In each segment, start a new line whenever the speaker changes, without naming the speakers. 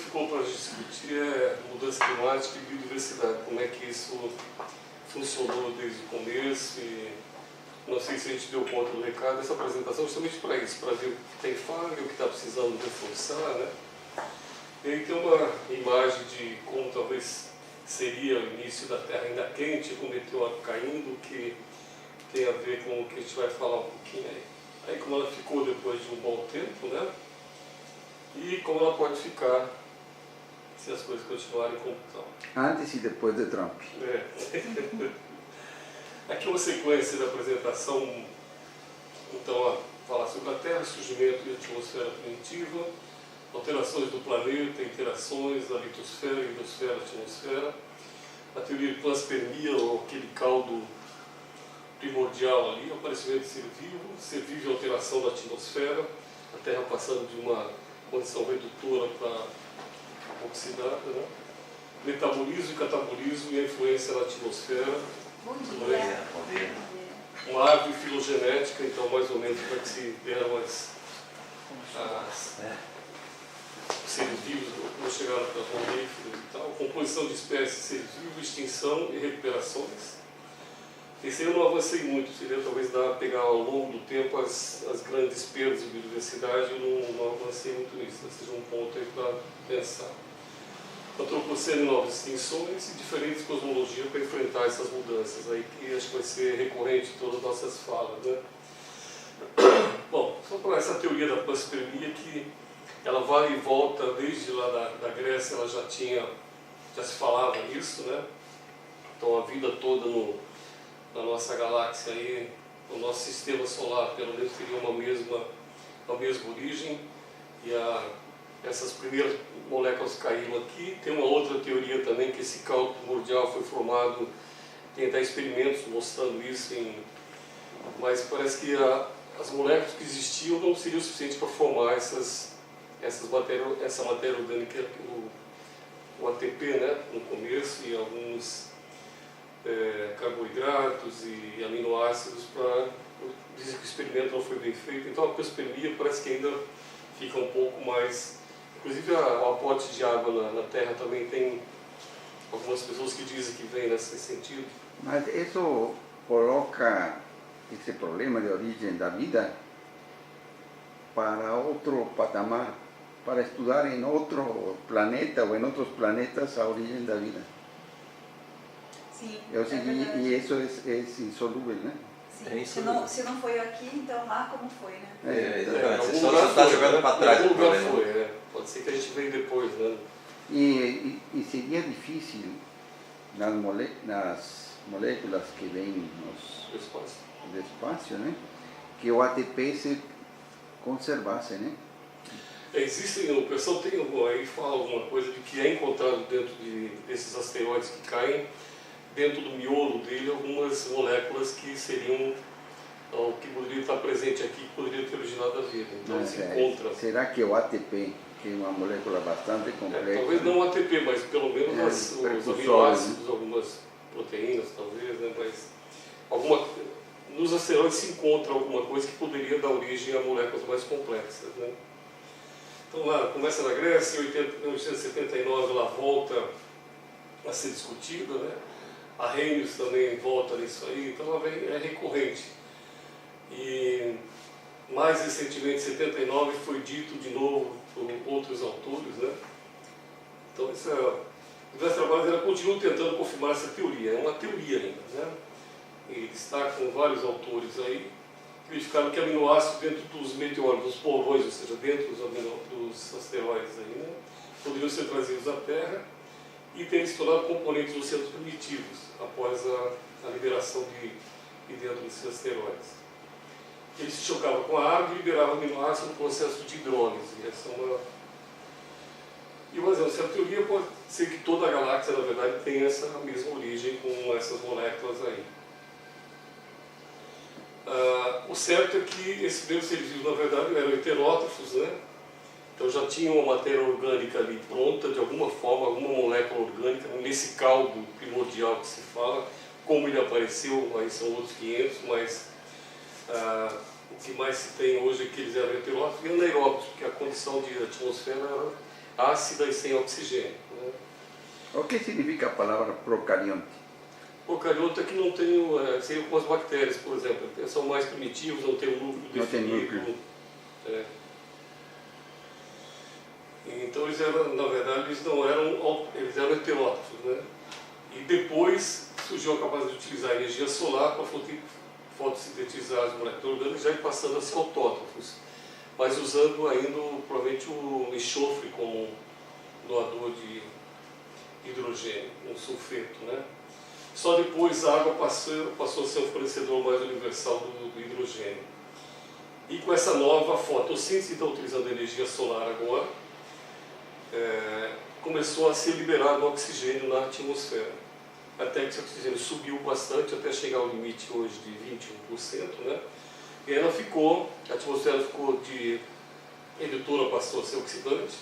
ficou para discutir é mudança climática e biodiversidade, como é que isso funcionou desde o começo e não sei se a gente deu conta do recado dessa apresentação justamente para isso, para ver o que tem falha, o que está precisando reforçar, né? E aí tem uma imagem de como talvez seria o início da Terra ainda quente, com o meteoro caindo, que tem a ver com o que a gente vai falar um pouquinho aí. Aí como ela ficou depois de um bom tempo, né? E como ela pode ficar se as coisas continuarem como estão.
Antes e depois de Trump.
Aqui uma sequência da apresentação, então, falar sobre a Terra, surgimento e atmosfera primitiva, alterações do planeta, interações da litosfera, hidrosfera, atmosfera, a teoria de panspermia, ou aquele caldo primordial ali, aparecimento de ser vivo e alteração da atmosfera, a Terra passando de uma condição redutora para oxidada, né? Metabolismo e catabolismo e a influência na atmosfera.
Bom dia.
Bom dia.
Uma árvore filogenética, então mais ou menos para que se deram as seres vivos, vou chegar para as mamíferos e tal, composição de espécies, seres vivos, extinção e recuperações. Esse aí eu não avancei muito, seria talvez pegar ao longo do tempo as grandes perdas de biodiversidade, eu não avancei muito nisso, esse seja um ponto aí para pensar. Antropoceno e novas extinções e diferentes cosmologias para enfrentar essas mudanças aí, que acho que vai ser recorrente em todas as nossas falas, né? Bom, só para essa teoria da panspermia, que ela vai e volta desde lá da Grécia, ela já se falava nisso, né? Então a vida toda na nossa galáxia aí, no nosso sistema solar, pelo menos teria uma mesma origem, e essas primeiras moléculas caíram aqui. Tem uma outra teoria também, que esse caldo primordial foi formado, tem até experimentos mostrando isso, mas parece que as moléculas que existiam não seriam suficientes para formar essa matéria orgânica, o ATP, né, no começo, e alguns carboidratos e aminoácidos. Dizem que o experimento não foi bem feito, então a panspermia parece que ainda fica um pouco mais. Inclusive o aporte de água na Terra também tem algumas pessoas que dizem que vem nesse sentido.
Mas isso coloca esse problema de origem da vida para outro patamar, para estudar em outro planeta ou em outros planetas a origem da vida.
Sim,
E isso é insolúvel, né?
Sim. Se não foi aqui, então lá como foi, né?
Exatamente. Você só está jogando para trás o problema.
Pode ser que a gente veio depois, né?
E seria difícil nas moléculas que vêm do espaço, né? Que o ATP se conservasse, né?
O pessoal aí fala alguma coisa de que é encontrado dentro desses asteroides que caem, dentro do miolo dele, algumas moléculas que seriam o que poderia estar presente aqui, que poderia ter originado a vida. Então se encontra.
Será que o ATP, que é uma molécula bastante complexa...
talvez não o ATP, mas pelo menos os aminoácidos, né? Algumas proteínas, talvez, né? Mas nos asteroides se encontra alguma coisa que poderia dar origem a moléculas mais complexas, né? Então lá, começa na Grécia, em 1879 ela volta a ser discutida, né? A Arrhenius também volta nisso aí, então ela é recorrente. E mais recentemente, em 79, foi dito de novo por outros autores, né? Então, diversos trabalhos ainda continuam tentando confirmar essa teoria, é uma teoria ainda, né? E destacam vários autores aí, que verificaram que aminoácidos dentro dos meteoros, dos povões, ou seja, dentro dos asteroides aí, né? Poderiam ser trazidos à Terra e terem se tornado componentes dos oceanos primitivos, após a liberação de dentro desses asteroides. Eles se chocavam com a água e liberavam aminoácidos no processo de hidrólise. Mas essa teoria pode ser que toda a galáxia, na verdade, tem essa mesma origem com essas moléculas aí. O certo é que esses primeiros seres vivos, na verdade, eram heterótrofos, né? Então já tinham uma matéria orgânica ali pronta, de alguma forma, alguma molécula orgânica, nesse caldo primordial que se fala. Como ele apareceu, aí são outros 500, mas o que mais se tem hoje é que eles eram heterótrofos e anaeróbicos, porque a condição de atmosfera ácida e sem oxigênio. Né?
O que significa a palavra procarionte?
Procarionte é que não tem, seria como as bactérias, por exemplo, são mais primitivos, não tem um núcleo
Não tem
definido.
núcleo.
É. Então eles eram, na verdade, eles eram heterótrofos, né? E depois surgiu a capacidade de utilizar a energia solar para fotossintetizar as moléculas orgânicas, já passando a ser autótrofos, mas usando ainda provavelmente o enxofre como doador de hidrogênio, um sulfeto, né? Só depois a água passou a ser um fornecedor mais universal do hidrogênio. E com essa nova fotossíntese, então utilizando a energia solar agora, começou a ser liberado oxigênio na atmosfera. Até que esse oxigênio subiu bastante, até chegar ao limite hoje de 21%, né? E ela ficou, a atmosfera ficou de redutora, passou a ser oxidante,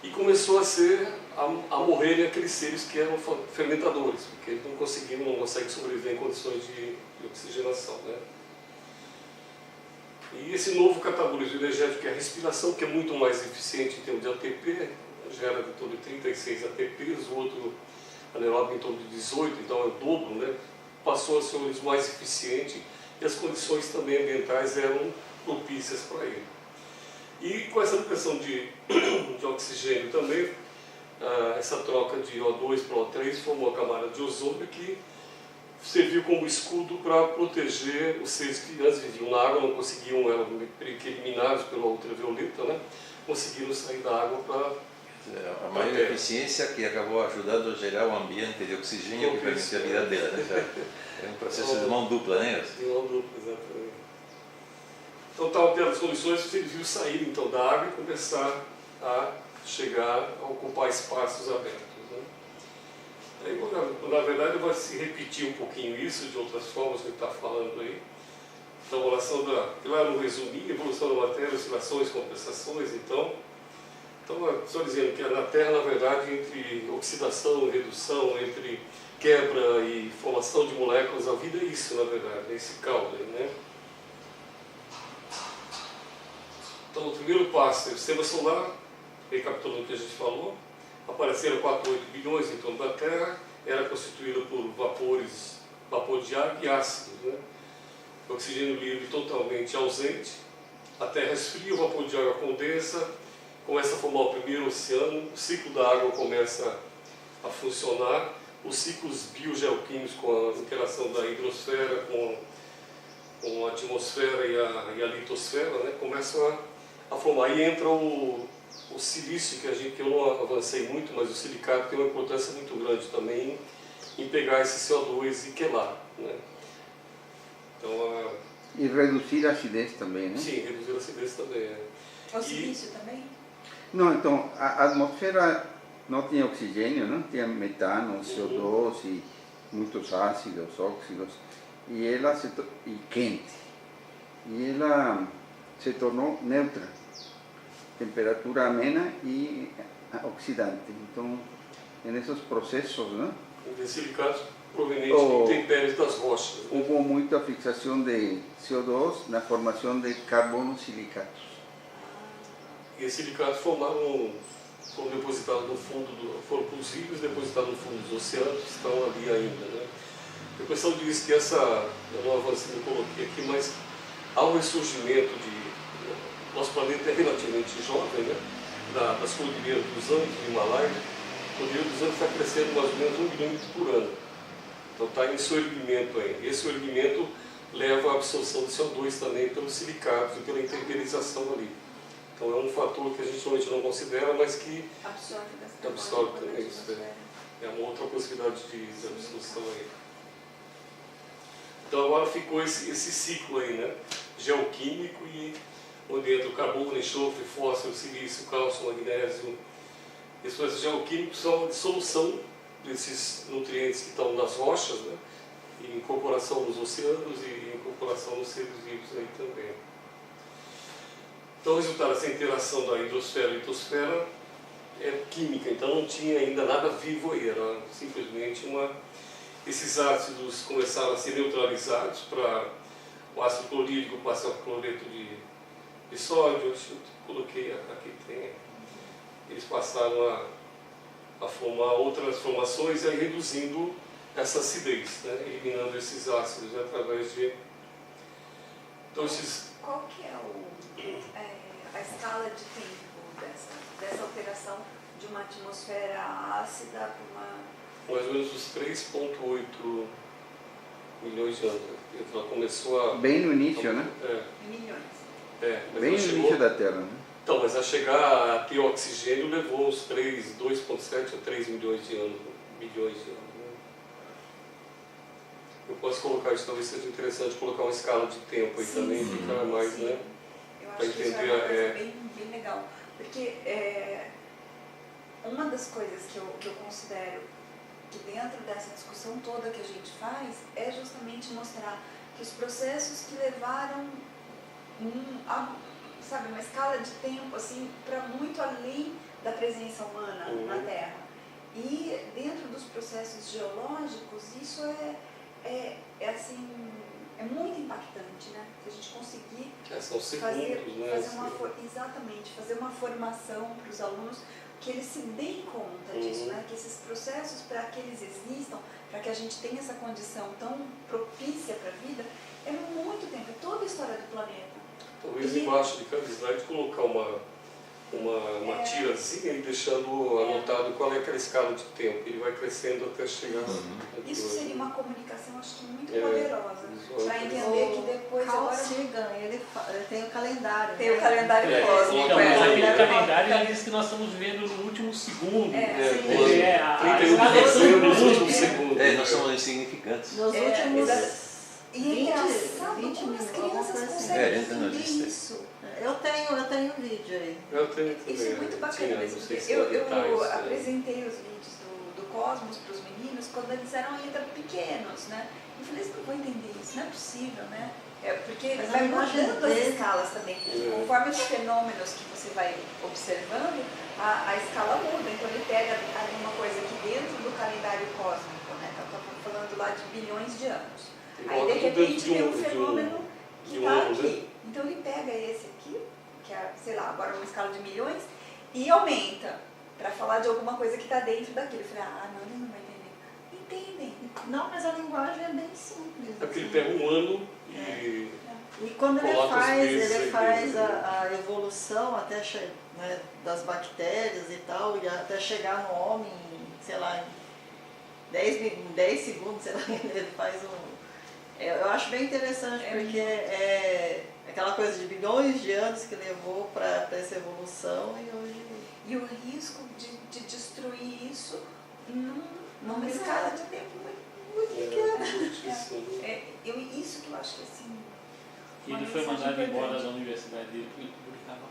e começou a morrerem aqueles seres que eram fermentadores, porque eles não conseguem sobreviver em condições de oxigenação, né? E esse novo catabolismo energético, que é a respiração, que é muito mais eficiente em termos de ATP, gera em torno de 36 ATPs, o outro anaeróbio em torno de 18, então é o dobro, né? Passou a ser um mais eficiente e as condições também ambientais eram propícias para ele. E com essa pressão de oxigênio também, essa troca de O2 para O3 formou a camada de ozônio que serviu como escudo para proteger os seres que antes viviam na água, não conseguiam, eram eliminados pela ultravioleta, né? Conseguiram sair da água para...
A maior eficiência que acabou ajudando a gerar um ambiente de oxigênio que permitiu a vida dela, né? É um processo de mão dupla, né?
De mão dupla, exatamente. Então, tal pelas condições, você viu sair então da água e começar a chegar a ocupar espaços abertos. Né? Aí, na verdade, vai se repetir um pouquinho isso de outras formas que ele está falando aí. Então, a evolução claro, no resumir, evolução da matéria, oscilações, compensações, então, só dizendo que na Terra, na verdade, entre oxidação e redução, entre quebra e formação de moléculas, a vida é isso, na verdade, é esse caldo, né? Então, o primeiro passo é o sistema solar, recapitulando o que a gente falou, apareceram 4,8 bilhões em torno da Terra, era constituída por vapor de água e ácidos, né? O oxigênio livre totalmente ausente, a Terra esfria, o vapor de água condensa, começa a formar o primeiro oceano, o ciclo da água começa a funcionar, os ciclos biogeoquímicos com a interação da hidrosfera com a atmosfera e a litosfera, né, começam a formar. Aí entra o silício, que eu não avancei muito, mas o silicato tem uma importância muito grande também em pegar esse CO2 e quelar, né? Então,
e reduzir a acidez também, né?
Sim, reduzir a acidez também.
O silício também?
Não, então, a atmosfera não tinha oxigênio, não tinha metano, CO2 e muitos ácidos, óxidos, e quente. E ela se tornou neutra, temperatura amena e oxidante. Então, nesses processos, né?
Os silicatos provenientes de intempéries das rochas. Né?
Houve muita fixação de CO2 na formação de carbono-silicatos.
E esses silicatos foram depositados no fundo, foram possíveis, depositados no fundo dos oceanos, que estão ali ainda, né? O pessoal diz que eu não avancei, não coloquei aqui, mas há um ressurgimento nosso planeta é relativamente jovem, né? Das cordilheiras dos Andes, do Himalaia, a cordilheira dos Andes está crescendo mais ou menos 1 milímetro por ano. Então está em seu erguimento ainda. Esse erguimento leva à absorção de CO2 também pelos silicatos e pela intemperização ali. Então é um fator que a gente normalmente não considera, mas que absorve também isso. É uma outra possibilidade de absorção aí. Então agora ficou esse ciclo aí, né? Geoquímico, e onde entra o carbono, enxofre, fósforo, silício, cálcio, magnésio. Esses processos geoquímicos são a dissolução desses nutrientes que estão nas rochas, né? E incorporação nos oceanos e incorporação nos seres vivos aí também. Então, o resultado dessa interação da hidrosfera e litosfera é química, então não tinha ainda nada vivo aí, era simplesmente esses ácidos começaram a ser neutralizados para o ácido clorídrico passar para o cloreto de sódio, eu coloquei aqui tem. eles passaram a formar outras formações e aí reduzindo essa acidez, né? Eliminando esses ácidos, né? Através de... Então, esses...
Qual que é a escala de tempo dessa alteração de uma atmosfera ácida para uma...
Mais ou menos uns 3,8 milhões de anos. Ela começou a...
Bem no início, né?
milhões?
Mas
Bem
ela
no
chegou...
início da Terra, né?
Então, mas a chegar a ter oxigênio levou uns 2,7 a 3 milhões de anos, bilhões de anos. Né? Eu posso colocar isso, talvez seja interessante colocar uma escala de tempo aí também, fica mais,
sim.
né?
Eu
Para
acho que isso é
entender,
uma coisa bem legal, porque uma das coisas que eu considero que dentro dessa discussão toda que a gente faz é justamente mostrar que os processos que levaram sabe, uma escala de tempo assim para muito além da presença humana na Terra. E dentro dos processos geológicos isso assim, é muito impactante, né? Se a gente conseguir
são segundos,
exatamente, fazer uma formação para os alunos que eles se deem conta disso, né? Que esses processos, para que eles existam, para que a gente tenha essa condição tão propícia para a vida, é muito tempo, é toda a história do planeta.
Talvez embaixo de cada slide colocar uma tirazinha e deixando anotado qual é aquela escala de tempo. Ele vai crescendo até chegar...
Isso seria uma comunicação, acho que muito poderosa, para entender que depois...
Carl Sagan, ele tem o calendário.
Tem o calendário cósmico.
Então, mas aquele calendário ele diz que nós estamos vendo no último segundo.
31 de dezembro, nos últimos segundos.
Nós somos insignificantes.
Nos últimos...
E é engraçado como as crianças conseguem entender isso.
Eu tenho vídeo aí.
Eu tenho também.
Isso é muito bacana mesmo, porque eu apresentei os vídeos do Cosmos para os meninos quando eles eram ainda pequenos, né? Eu falei, eles não vão entender isso, não é possível, né? Porque vai mudando as escalas também. Conforme os fenômenos que você vai observando, a escala muda. Então ele pega alguma coisa aqui dentro do calendário cósmico, né? Então estou falando lá de bilhões de anos. Aí de repente tem um fenômeno que está aqui. Então ele pega esse aqui, que é, sei lá, agora uma escala de milhões, e aumenta para falar de alguma coisa que está dentro daquilo. Eu falei, não, ele não vai entender. Entendem.
Não, mas a linguagem é bem simples.
É porque ele pega um ano e...
E quando ele faz
né?
a evolução até das bactérias e tal, e até chegar no homem, sei lá, em 10 segundos, sei lá, ele faz eu acho bem interessante, porque é aquela coisa de bilhões de anos que levou para essa evolução e hoje...
E o risco de destruir isso numa escala de tempo muito pequena. Isso que eu acho que assim...
Ele foi mandado embora da universidade dele porque ele publicava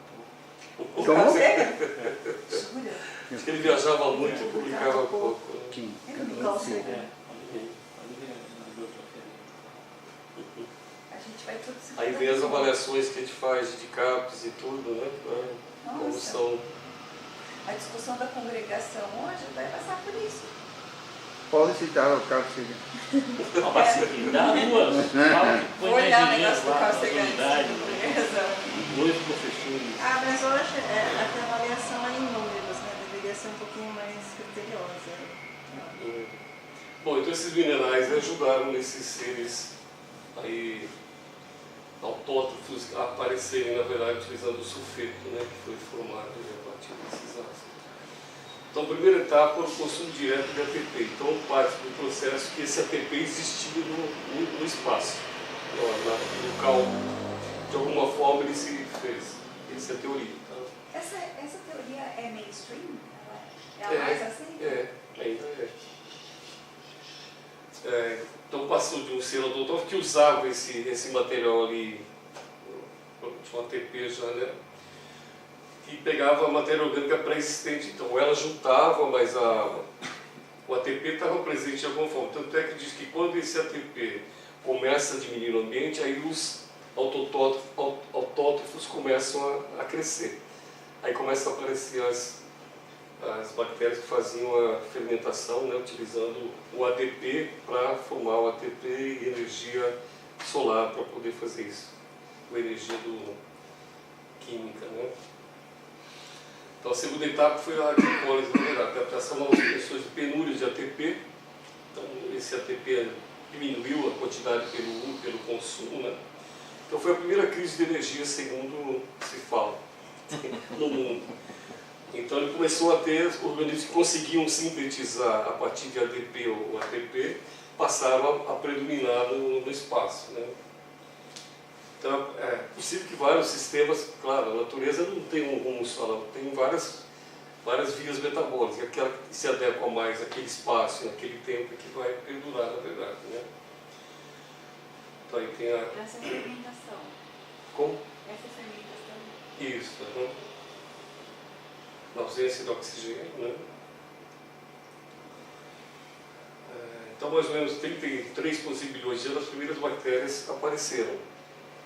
pouco.
Como?
Jura?
Acho que ele viajava muito e publicava pouco.
Quem?
A gente vai tudo se
Aí vem as avaliações que a gente faz de CAPES e tudo, né? Como são...
A discussão da congregação hoje vai passar por isso.
Pode citar o Carl Sagan.
Não, mas assim, dá duas.
Vou olhar o negócio do Carl Sagan.
Dois professores.
Mas hoje a avaliação é em números, né? Deveria ser um pouquinho mais criteriosa.
Bom, então esses minerais ajudaram esses seres aí autótrofos a aparecerem, na verdade, utilizando o sulfeto, né, que foi formado a partir desses ácidos. Então, a primeira etapa é o consumo direto de ATP. Então, parte do processo que esse ATP existia no espaço, no cálculo. De alguma forma ele se fez. Essa é a teoria. Tá?
Essa teoria é mainstream? Ela é mais aceita?
Ainda então passou de um ser autótrofo que usava esse material ali, um ATP já, né? E pegava a matéria orgânica pré-existente. Então ela juntava, mas o ATP estava presente de alguma forma. Tanto é que diz que quando esse ATP começa a diminuir no ambiente, aí os autótrofos começam a crescer. Aí começam a aparecer as bactérias que faziam a fermentação, né, utilizando o ADP para formar o ATP e energia solar para poder fazer isso, a energia química, né? Então a segunda etapa foi a glicólise, a adaptação aos questões de penúria de ATP. Então esse ATP diminuiu a quantidade pelo consumo, né? Então foi a primeira crise de energia, segundo se fala, no mundo. Então ele começou a ter organismos que conseguiam sintetizar a partir de ADP ou ATP, passaram a predominar no espaço, né? Então é possível que vários sistemas, claro, a natureza não tem um rumo só, não, tem várias vias metabólicas, aquela que se adequa mais àquele espaço, naquele tempo que vai perdurar, na verdade, né? Então aí tem
essa fermentação.
Como?
Essa fermentação.
Isso, na ausência de oxigênio, né? Então, mais ou menos 33 bilhões de anos, as primeiras bactérias apareceram.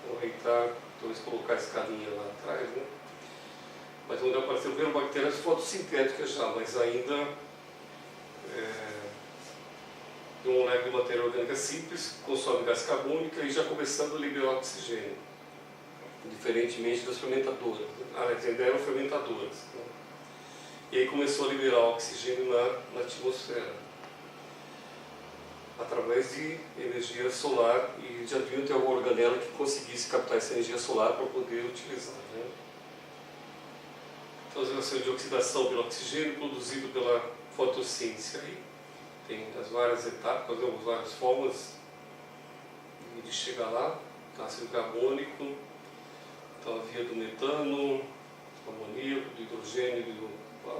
Então, aí está, talvez colocar a escalinha lá atrás, né? Mas onde apareceram primeiro bactérias fotossintéticas já, mas ainda de uma molécula de matéria orgânica simples, consome gás carbônico e já começando a liberar oxigênio, diferentemente das fermentadoras. Aliás, ainda eram fermentadoras, né? E aí começou a liberar oxigênio na atmosfera, através de energia solar, e já devia ter alguma organela que conseguisse captar essa energia solar para poder utilizar, né? Então, as reações de oxidação pelo oxigênio produzido pela fotossíntese. Aí tem as várias etapas, várias formas de chegar lá. Então, ácido carbônico, então a via do metano, do amoníaco, do hidrogênio,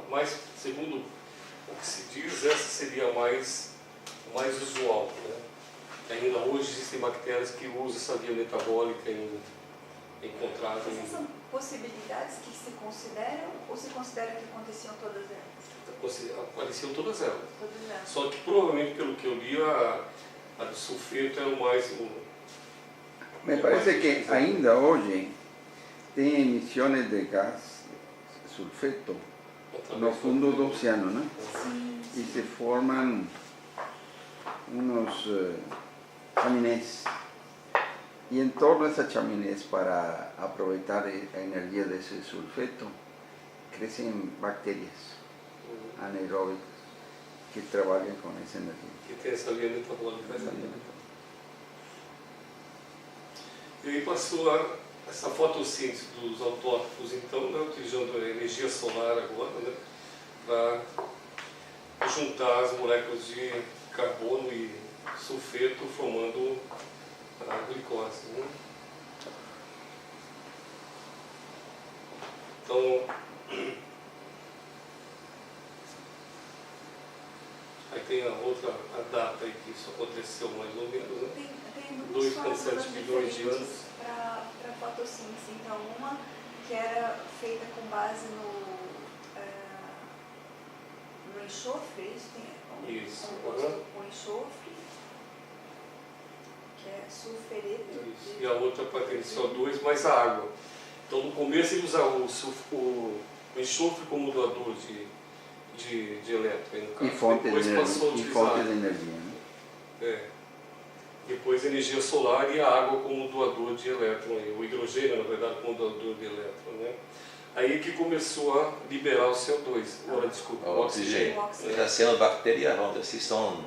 mas segundo o que se diz, essa seria a mais usual, né? Ainda hoje existem bactérias que usam essa via metabólica em encontrar.
Essas são possibilidades que se consideram ou se considera que aconteciam todas elas?
Apareciam todas elas.
Todas elas.
Só que provavelmente, pelo que eu li, a do sulfeto é o mais.
Me parece que ainda hoje tem emissões de gás sulfeto no fundo do oceano, né?
Sim.
E se formam unos chaminés. E em torno dessas chaminés, para aproveitar a energia desse sulfeto, crescem bactérias anaeróbicas que trabalham com essa energia.
Que tem essa via metabólica. E aí passou essa fotossíntese dos autótrofos, então, né, utilizando a energia solar agora, né, para juntar as moléculas de carbono e sulfeto, formando a glicose, né? Então, aí tem a data aí que isso aconteceu mais ou menos, né?
Tem duas
2,7 bilhões de anos
para fotossíntese. Então, uma que era feita com base no enxofre, isso tem
isso,
composto com enxofre, que é sulfureto.
Isso. E a outra para ter CO2 mais a água. Então, no começo ele usava o enxofre como doador de elétron, no caso.
E fonte
Depois passou a utilizar
de energia, né?
Depois a energia solar e a água como doador de elétron, o hidrogênio, na verdade, como doador de elétron, né? Aí que começou a liberar o CO2, o oxigênio.
As cianobactérias, se estão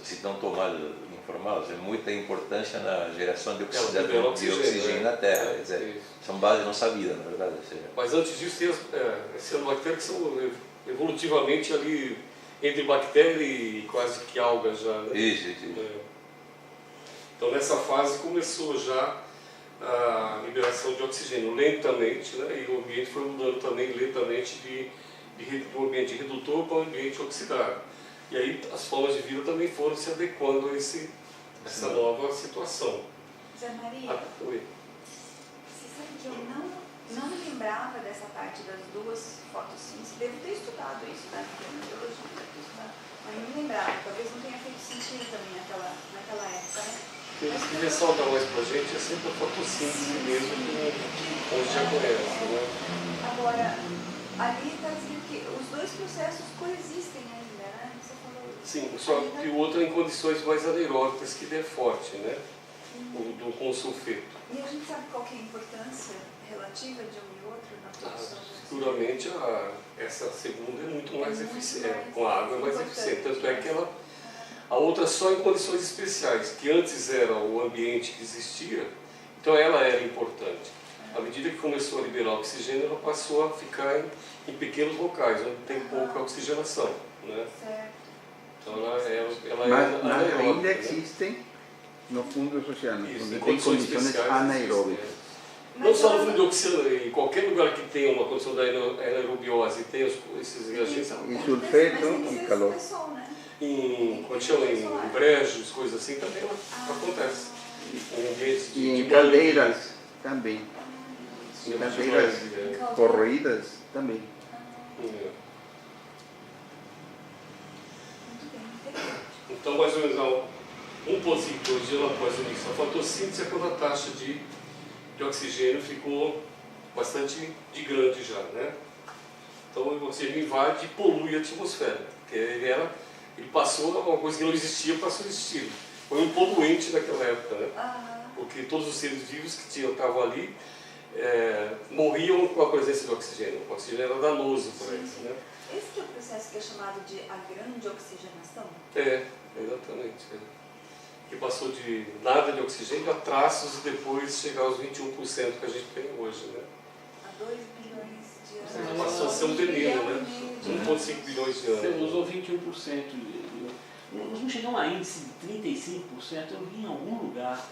se não tomar informados, é muita importância na geração de oxigênio na Terra. Quer dizer, são base da nossa vida, na verdade.
Mas antes disso, tem as cianobactérias que são evolutivamente ali entre bactéria e quase que alga já, né?
Isso.
Então nessa fase começou já a liberação de oxigênio lentamente, né? E o ambiente foi mudando também lentamente do ambiente redutor para o ambiente oxidado. E aí as formas de vida também foram se adequando a essa nova situação.
Zé Maria,
Oi.
você sabe que eu não me lembrava dessa parte das duas fotossíntese. Devo ter estudado isso, né? Mas não me lembrava. Talvez não tenha feito sentido também naquela época, né?
O que ressalta mais para a gente é sempre a fotossíntese mesmo, como a gente já conhece, né?
Agora, ali está dizendo que os dois processos coexistem ainda, né? Você falou.
Sim, só que o outro é em condições mais anaeróbicas, que ele é forte, né? com o sulfeto.
E a gente sabe qual que é a importância relativa de um e outro na produção?
Seguramente essa segunda é muito mais eficiente, com a água é mais eficiente. Tanto é que a outra só em condições especiais, que antes era o ambiente que existia, então ela era importante. À medida que começou a liberar oxigênio, ela passou a ficar em pequenos locais, onde tem pouca oxigenação. Né? Então ela
ainda existem no fundo dos oceanos,
isso,
onde tem condições anaeróbicas.
Não só no fundo de oxigênio, em qualquer lugar que tenha uma condição de anaerobiose e tenha esses reagentes.
E sulfeto e calor.
Em brejos, coisas assim, também acontece.
E em caldeiras também. Em caldeiras corroídas também.
Então, mais ou menos 1,5 dias após o início da fotossíntese é quando a taxa de oxigênio ficou bastante grande já, né? Então o oxigênio invade e polui a atmosfera, porque ele passou, uma coisa que não existia passou a existir. Foi um poluente naquela época, né? Porque todos os seres vivos que estavam ali morriam com a presença de oxigênio. O oxigênio era danoso para eles, né?
Esse que é o processo que é chamado de a grande oxigenação?
Exatamente. Que passou de nada de oxigênio a traços e depois chegar aos 21% que a gente tem hoje, né?
Há 2 bilhões de anos.
Passou a ser um veneno, né? 1,5 bilhões de anos.
Você usou 21%. Nós não chegamos a índice de 35%, eu vi em algum lugar.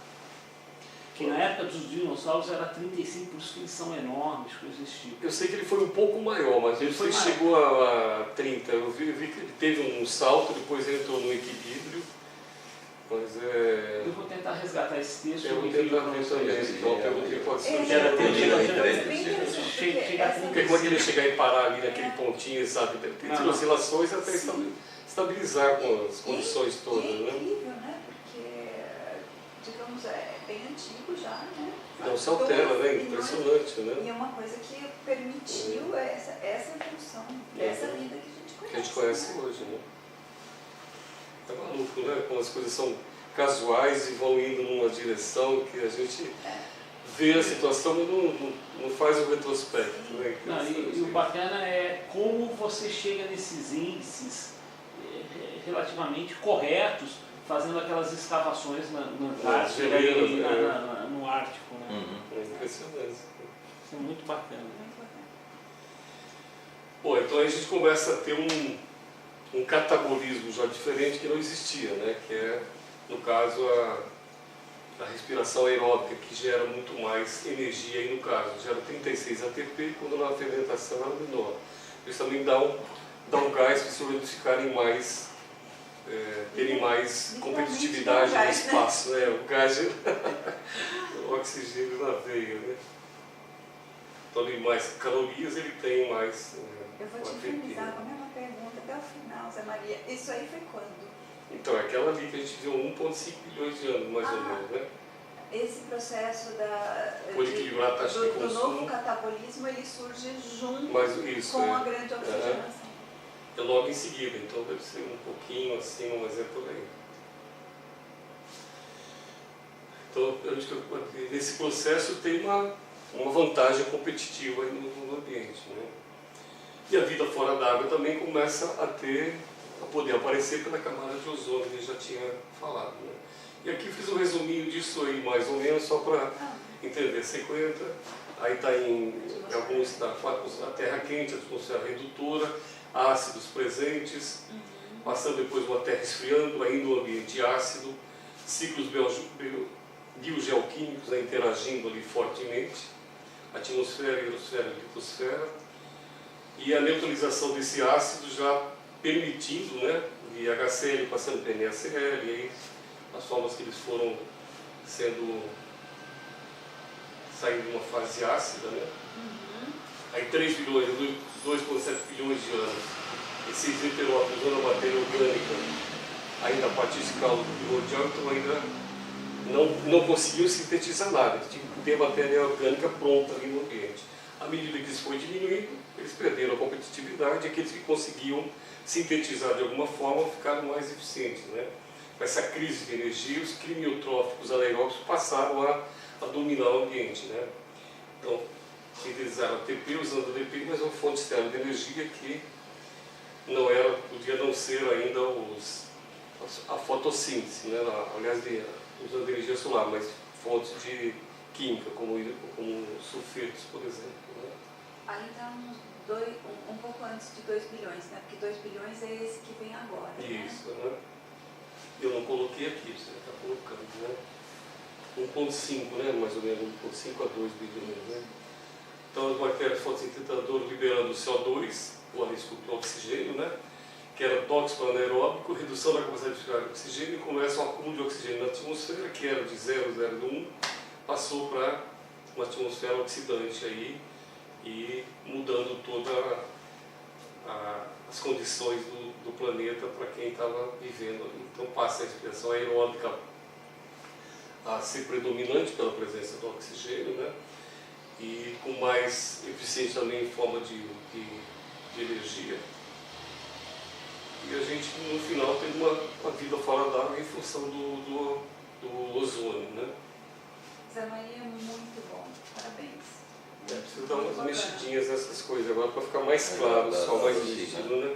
Que na época dos dinossauros era 35%, porque eles são enormes, coisas desse tipo.
Eu sei que ele foi um pouco maior, mas ele chegou a 30%. Eu vi que ele teve um salto, depois ele entrou no equilíbrio. Mas
eu vou tentar resgatar esse texto.
Eu vou tentar ver também. Então, perguntei pode ser. Porque como é que ele chegar e parar ali naquele pontinho, sabe? Tem oscilações até estabilizar com as condições todas, né?
É incrível, né? Porque, digamos, é bem antigo já, né?
Não se altera, né? Impressionante, né?
E é uma coisa que permitiu essa evolução, essa vida que a gente conhece.
Que a gente conhece hoje, né? É maluco, né? Como as coisas são casuais e vão indo numa direção que a gente vê a situação, mas não faz o retrospecto. Né?
E o bacana é como você chega nesses índices relativamente corretos, fazendo aquelas escavações na Antártida e no Ártico. Né?
É impressionante.
Isso é muito bacana.
Bom, então aí a gente começa a ter um catabolismo já diferente que não existia, né? Que é, no caso, a respiração aeróbica, que gera muito mais energia, aí no caso, gera 36 ATP, quando na fermentação ela é menor. Isso também dá um gás para os organismos ficarem mais, terem mais competitividade no espaço, né? O gás, o oxigênio na veia, né? Então, ele mais calorias, ele tem mais.
Eu vou te finalizar com a mesma pergunta até o final, Zé Maria. Isso aí foi quando?
Então, é aquela ali que a gente viu 1,5 bilhões de anos, mais ou menos, né?
Esse processo
por equilibrar a taxa de consumo.
Do novo catabolismo, ele surge junto com a grande oxigenação.
É logo em seguida, então deve ser um pouquinho assim, mas é por aí. Então, eu acho que nesse processo tem uma vantagem competitiva aí no ambiente, né? E a vida fora d'água também começa a poder aparecer pela camada de ozônio, que a gente já tinha falado, né? E aqui fiz um resuminho disso aí, mais ou menos, só para entender. 50, aí está em alguns, a terra quente, a atmosfera redutora, ácidos presentes, passando depois uma terra esfriando, ainda um ambiente ácido, ciclos biogeoquímicos, né, interagindo ali fortemente, atmosfera, hidrosfera e litosfera, e a neutralização desse ácido já permitindo, né, de HCl passando para NaCl, e aí as formas que eles foram saindo de uma fase ácida, né? Aí 3 bilhões, 2,7 bilhões de anos, esses heterótopos usando a matéria orgânica, ainda a partícula primordial, então ainda não conseguiu sintetizar nada, eles tinham que ter matéria orgânica pronta ali no ambiente. À medida que isso foi diminuindo, eles perderam a competitividade, e aqueles que conseguiam sintetizar de alguma forma ficaram mais eficientes, né? com essa crise de energia, os crimiotróficos anaeróbicos passaram a dominar o ambiente, né? Então, sintetizaram ATP usando ADP, mas uma fonte externa de energia que não era, podia não ser ainda a fotossíntese, né? Aliás, usando energia solar, mas fontes de química, como sulfetos, por exemplo. Né?
Aí está um pouco antes de 2 bilhões, né? Porque 2 bilhões é esse que vem agora.
Isso, né? Eu não coloquei aqui, você está colocando, né? 1,5, né? Mais ou menos 1,5 a 2 bilhões, né? Então as bactérias fotossintetizadoras liberando CO2, ou o oxigênio, né? Que era tóxico anaeróbico, redução da capacidade de ficar de oxigênio, e começa o acúmulo de oxigênio na atmosfera, que era de 0,01, passou para uma atmosfera oxidante aí, e mudando todas as condições do planeta para quem estava vivendo ali. Então passa a respiração aeróbica a ser predominante pela presença do oxigênio, né? E com mais eficiência também em forma de energia. E a gente, no final, tem uma vida fora d'água em função do ozônio, né?
Zé Maria, muito bom. Parabéns.
Precisa dar umas mexidinhas nessas coisas agora para ficar mais claro, só mais nítido, né?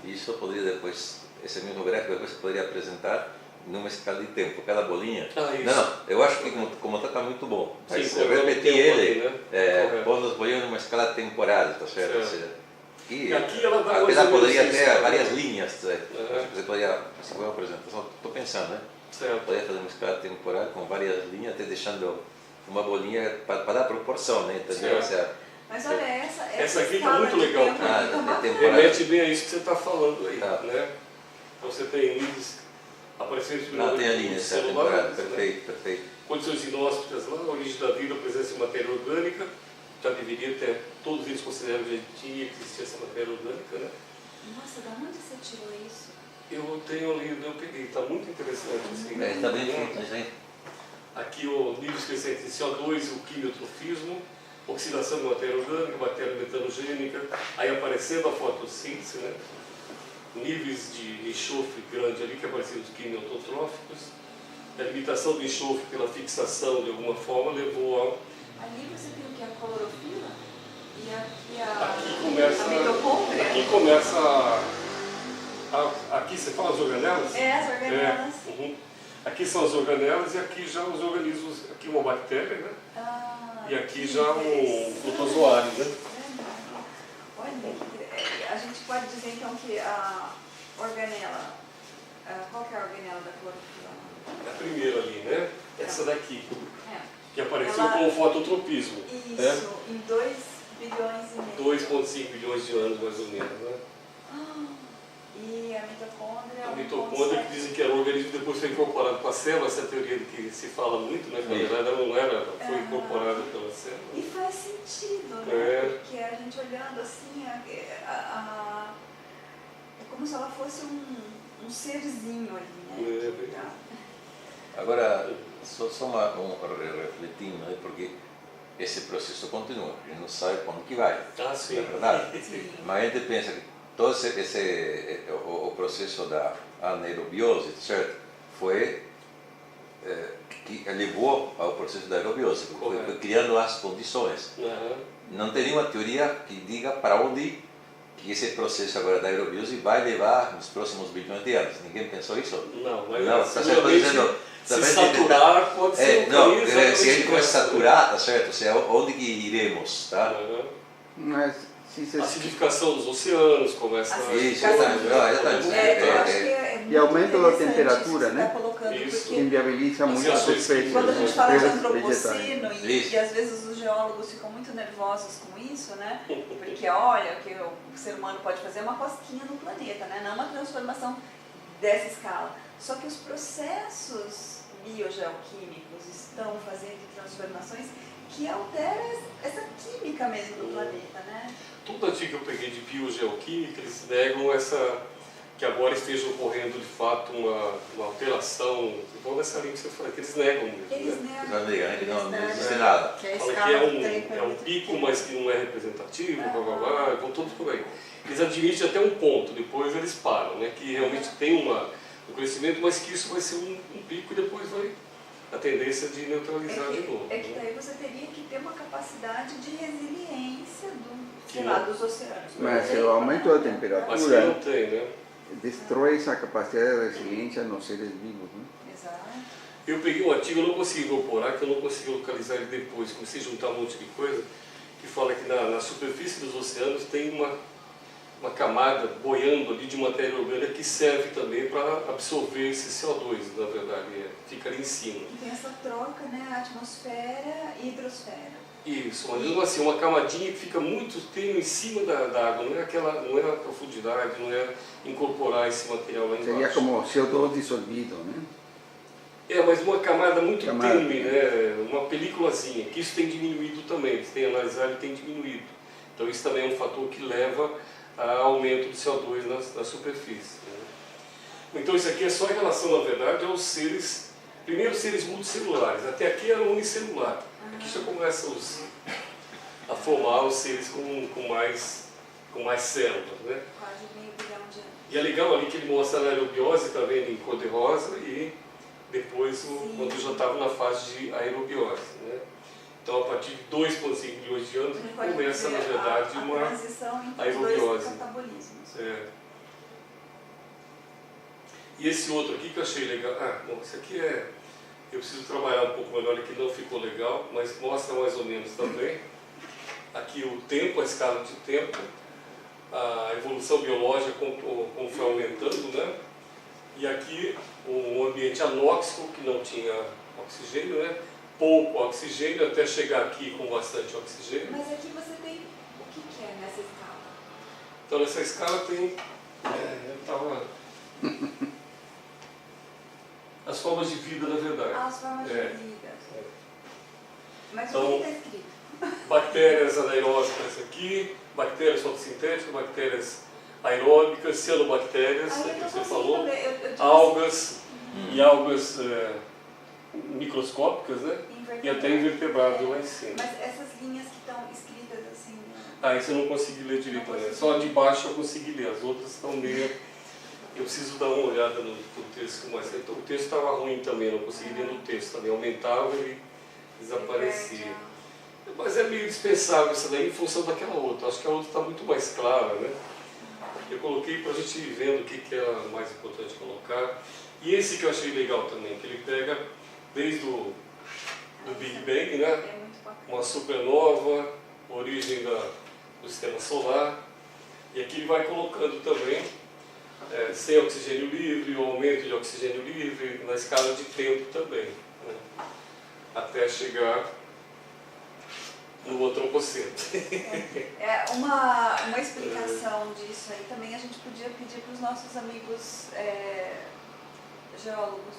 Isso poderia depois, esse mesmo gráfico depois você poderia apresentar numa escala de tempo, cada bolinha. Não, eu acho que como está muito bom. Sim, se eu repetir ele, né? Pondo as bolinhas numa escala temporal, tá certo? Ou seja,
e aqui ela dá
apesar poderia ter várias linhas, você poderia, se for uma apresentação, estou pensando, né?
Certo.
Poderia fazer uma escala temporal com várias linhas, até deixando uma bolinha para dar proporção, né? Entendeu?
Mas olha, essa
aqui está muito legal. Remete bem a isso que você está falando aí, né? Então você tem níveis aparecendo
não, tem a linha temporal, perfeito, perfeito.
Condições inóspitas lá, a origem da vida, a presença de matéria orgânica, já deveria ter, todos eles consideram que tinha que existir essa matéria orgânica, né?
Nossa, da onde você tirou isso?
Eu tenho lido, eu peguei, está muito interessante. Assim,
está bem feito, hein?
Aqui o níveis crescentes de CO2, o quimiotrofismo, oxidação de matéria orgânica, matéria metanogênica, aí aparecendo a fotossíntese, né? Níveis de enxofre grande ali, que apareciam os quimiotróficos, a limitação do enxofre pela fixação de alguma forma levou a...
Ali você tem o que? A clorofila? E aqui
aqui começa,
a mitocôndria?
Aqui começa aqui você fala as organelas?
As organelas.
Aqui são as organelas e aqui já os organismos, aqui uma bactéria, né? E aqui já um protozoário, né?
Olha, a gente pode dizer então que a organela, qual que é a organela da clorofila?
A primeira ali, né? Essa daqui, que apareceu com o fototropismo.
Isso, em 2 bilhões e meio.
2,5 bilhões de anos mais ou menos, né?
E a mitocôndria?
A mitocôndria que dizem que era um organismo que depois foi incorporado com a célula, essa teoria de que se fala muito, né? Na verdade ela não era, foi incorporada pela célula.
E faz sentido, né? Porque a gente olhando assim, é como se ela fosse um serzinho ali, né?
Agora, só refletindo, né? Porque esse processo continua, a gente não sabe para onde que vai,
sim.
não é verdade? Sim. Mas a gente pensa que todo o processo da anaerobiose, certo? Foi que levou ao processo da aerobiose, foi criando as condições. Não tem nenhuma teoria que diga para onde que esse processo agora da aerobiose vai levar nos próximos bilhões de anos. Ninguém pensou isso?
Não, mas
não, tá certo, dizendo,
se saturar pode ser
não, se a gente começa a saturar, tá certo? Ou seja, onde que iremos, tá?
Mas
a acidificação dos oceanos começa a...
Isso,
e aumento da temperatura, né?
Isso.
Que inviabiliza muito as espécies.
Quando a gente fala de antropoceno, e às vezes os geólogos ficam muito nervosos com isso, né? Porque olha, o que o ser humano pode fazer é uma cosquinha no planeta, né? Não uma transformação dessa escala. Só que os processos biogeoquímicos estão fazendo transformações que alteram essa química mesmo do planeta, né?
Tudo aqui que eu peguei de biogeoquímica, eles negam que agora esteja ocorrendo de fato uma alteração, igual nessa linha que você falou, que eles negam mesmo.
Eles negam.
Que não existe nada.
Fala que é um pico, mas que não é representativo, vão todos por aí. Eles admitem até um ponto, depois eles param, né? Que realmente tem do crescimento, mas que isso vai ser um pico e depois vai a tendência de neutralizar de novo.
É que daí você teria que ter uma capacidade de resiliência dos oceanos.
Mas o aumento da temperatura
mas que não tem, né?
destrói essa capacidade de resiliência nos seres vivos. Né?
Exato.
Eu peguei um artigo, eu não consegui incorporar, que eu não consegui localizar ele depois, comecei a juntar um monte de coisa, que fala que na superfície dos oceanos tem uma camada boiando ali de matéria orgânica que serve também para absorver esse CO2, na verdade, fica ali em cima.
E tem essa troca, né, atmosfera e hidrosfera.
Isso, mas mesmo assim, uma camadinha que fica muito tênue em cima da água, não é a profundidade, não é incorporar esse material lá embaixo.
Seria como CO2 dissolvido, né?
Mas uma camada muito tênue, né? Uma películazinha, que isso tem diminuído também, eles têm analisado e tem diminuído. Então isso também é um fator que leva a aumento do CO2 na superfície. Né? Então isso aqui é só em relação, na verdade, aos seres, primeiro seres multicelulares, até aqui era unicelular. Aqui já começa a formar os seres com mais células. Né?
Quase meio bilhão de anos.
E é legal ali que ele mostra a aerobiose, está vendo, em cor-de-rosa, e depois quando já estava na fase de aerobiose. Né? Então, a partir de 2,5 milhões de anos, começa, na verdade, uma
transição entre
aerobiose.
os dois catabolismos.
E esse outro aqui que eu achei legal, bom, esse aqui eu preciso trabalhar um pouco melhor aqui, não ficou legal, mas mostra mais ou menos também. Aqui o tempo, a escala de tempo, a evolução biológica como foi aumentando, né? E aqui um ambiente anóxico, que não tinha oxigênio, né? Pouco oxigênio, até chegar aqui com bastante oxigênio.
Mas aqui você tem o que é nessa escala?
Então nessa escala tem as formas de vida, na verdade.
As formas de vida. Mas
então,
o que está escrito?
Bactérias anaeróbicas aqui, bactérias fotossintéticas, bactérias aeróbicas, cianobactérias, que você falou, algas e algas microscópicas, né? E até invertebrados lá em cima.
Mas essas linhas que estão escritas assim...
Isso eu não consegui ler direito, né? Só de baixo eu consegui ler, as outras estão meio... Eu preciso dar uma olhada no texto, mas o texto estava ruim também, não consegui ler no texto também, aumentava e desaparecia. Mas é meio dispensável isso daí em função daquela outra, acho que a outra está muito mais clara, né? Eu coloquei para a gente ir vendo o que era mais importante colocar. E esse que eu achei legal também, que ele pega desde o Big Bang, né? Uma supernova, origem do sistema solar, e aqui ele vai colocando também sem oxigênio livre, o aumento de oxigênio livre, na escala de tempo também, né? Até chegar no antropoceno.
Uma explicação disso aí também a gente podia pedir para os nossos amigos geólogos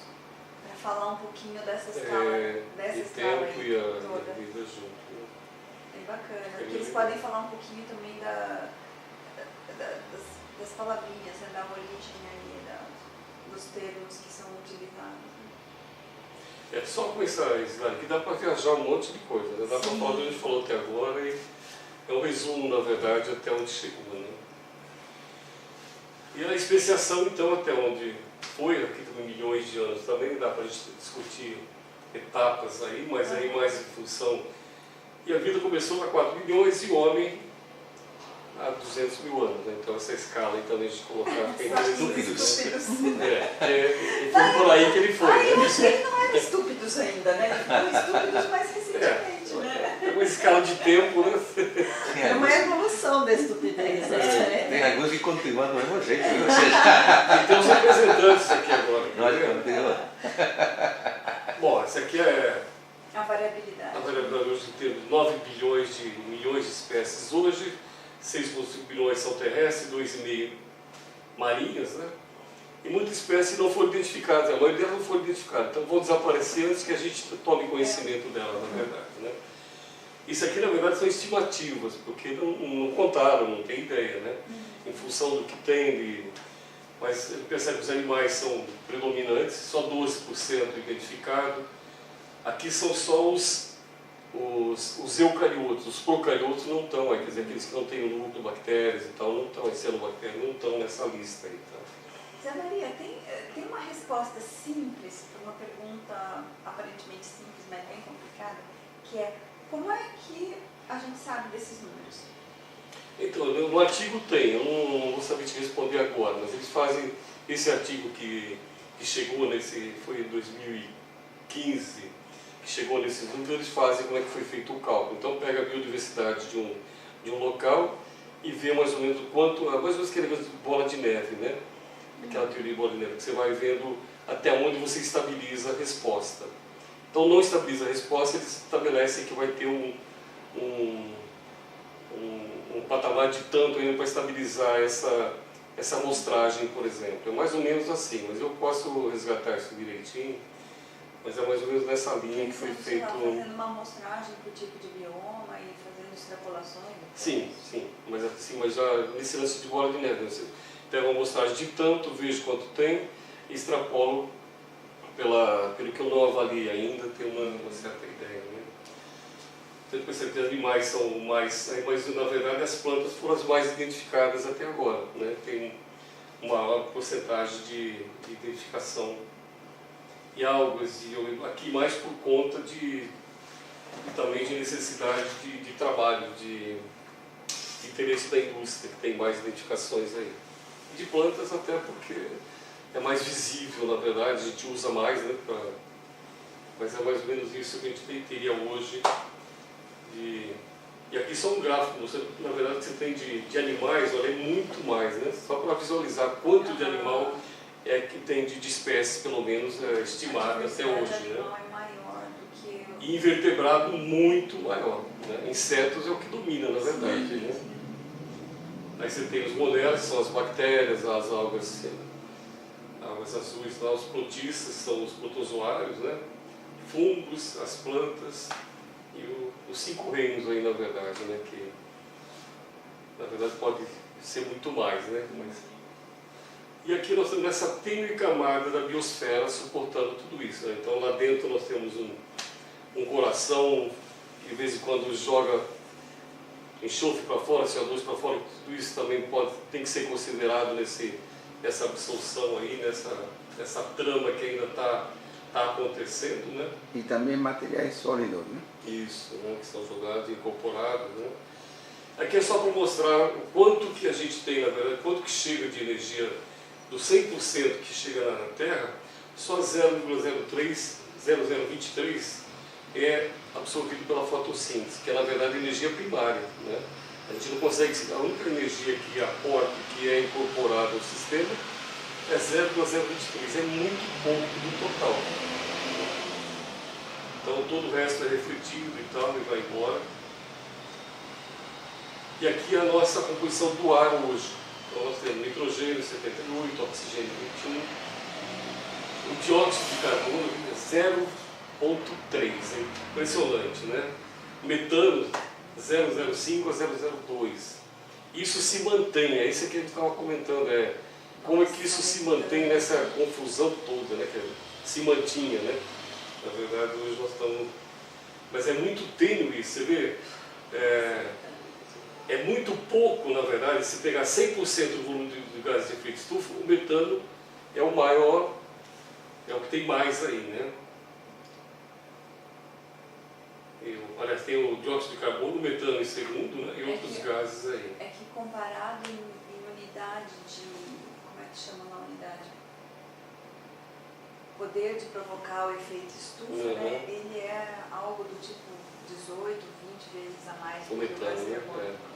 para falar um pouquinho dessa escala,
tempo aí, e a vida junto. Né?
Bem bacana, porque eles podem falar um pouquinho também das palavrinhas, né, da origem aí, dos termos que são utilizados.
Só com esse slide aqui dá para viajar um monte de coisa, né? Dá para falar do que a gente falou até agora e é um resumo, na verdade, até onde chegou. Né? E a especiação, então, até onde foi, aqui tem milhões de anos também, dá para a gente discutir etapas aí, mas aí mais em função. E a vida começou há 4 milhões e o homem há 200 mil anos, né? Então essa escala aí também a gente colocar tem
estúpidos.
E foi por aí que ele foi.
Eu achei que não eram estúpidos ainda, né? Foram estúpidos mais recentemente, né?
É uma escala de tempo, né?
É uma evolução da estupidez, né?
Tem alguns que continuam do mesmo jeito, ou
seja... Tem os representantes aqui agora.
Nós continua.
Bom, essa aqui é...
A variabilidade.
A variabilidade hoje temos 9 bilhões de espécies hoje, 6,5 bilhões são terrestres, 2,5 marinhas, né? E muitas espécies não foram identificadas, a maioria delas não foram identificadas, então vão desaparecer antes que a gente tome conhecimento delas, na verdade, né? Isso aqui, na verdade, são estimativas, porque não contaram, não tem ideia, né? Em função do que tem, mas ele percebe que os animais são predominantes, só 12% identificado. Aqui são só os eucariotos, os procariotos não estão aí, quer dizer, aqueles que não têm o núcleo, bactérias e tal, não estão, as cianobactérias não estão nessa lista aí, tá?
Zé Maria, tem uma resposta simples para uma pergunta aparentemente simples, mas bem complicada, que é: como é que a gente sabe desses números?
Então, no artigo tem, eu não vou saber te responder agora, mas eles fazem esse artigo que chegou foi em 2015, que chegou nesses números, eles fazem como é que foi feito o cálculo. Então pega a biodiversidade de um local e vê mais ou menos quanto, mais ou menos aquele negócio de bola de neve, né? Aquela teoria de bola de neve, que você vai vendo até onde você estabiliza a resposta. Então não estabiliza a resposta, eles estabelecem que vai ter um patamar de tanto ainda para estabilizar essa amostragem, por exemplo. É mais ou menos assim, mas eu posso resgatar isso direitinho, mas é mais ou menos nessa linha que foi feito.
Fazendo uma amostragem para o tipo de bioma e fazendo extrapolações?
Sim, mas já nesse lance de bola de neve, você pega uma amostragem de tanto, vejo quanto tem, e extrapolo pelo que eu não avalio ainda, tem uma certa ideia, né? Tenho certeza que animais são mais, mas na verdade as plantas foram as mais identificadas até agora, né? Tem uma maior porcentagem de identificação e algas, e aqui mais por conta também de necessidade de trabalho, de interesse da indústria, que tem mais identificações aí. E de plantas até porque é mais visível, na verdade, a gente usa mais, né? Mas é mais ou menos isso que a gente teria hoje. E aqui só um gráfico, na verdade, que você tem de animais, olha, é muito mais, né? Só para visualizar quanto de animal é que tem de espécies, pelo menos, estimada até hoje, né?
É maior do que...
E invertebrado muito maior, né? Insetos é o que domina, na verdade, né? Aí você tem os monelos, que são as bactérias, as algas azuis, lá, os protistas, que são os protozoários, né? Fungos, as plantas e os 5 reinos aí, na verdade, né? Que na verdade pode ser muito mais, né? E aqui nós temos essa tênue camada da biosfera suportando tudo isso, né? Então lá dentro nós temos um coração que de vez em quando joga enxofre para fora, CO2 para fora, tudo isso também tem que ser considerado nessa absorção aí, nessa trama que ainda está acontecendo, né?
E também materiais sólidos, né?
Isso, né? Que são jogados, incorporados, né? Aqui é só para mostrar o quanto que a gente tem, na verdade, quanto que chega de energia do 100% que chega na Terra, só 0,023 é absorvido pela fotossíntese, que é na verdade energia primária, né? A gente não consegue, a única energia que aporta, que é incorporada ao sistema, é 0,023, é muito pouco do total. Então todo o resto é refletido e tal, e vai embora. E aqui a nossa composição do ar hoje. Então nós temos nitrogênio 78, oxigênio 21, o dióxido de carbono é 0,3, é impressionante, né? Metano 0,05 a 0,02. Isso se mantém, é isso que a gente estava comentando, como é que isso se mantém nessa confusão toda, né? Que se mantinha, né? Na verdade hoje nós estamos... Mas é muito tênue isso, você vê? É muito pouco, na verdade, se pegar 100% do volume de gases de efeito estufa, o metano é o maior, é o que tem mais aí, né? Aliás, tem o dióxido de carbono, o metano em segundo, né? E outros gases aí.
É que comparado em unidade de... Como é que chama uma unidade? Poder de provocar o efeito estufa, né? Ele é algo do tipo 18, 20 vezes a mais do que o gás carbônico.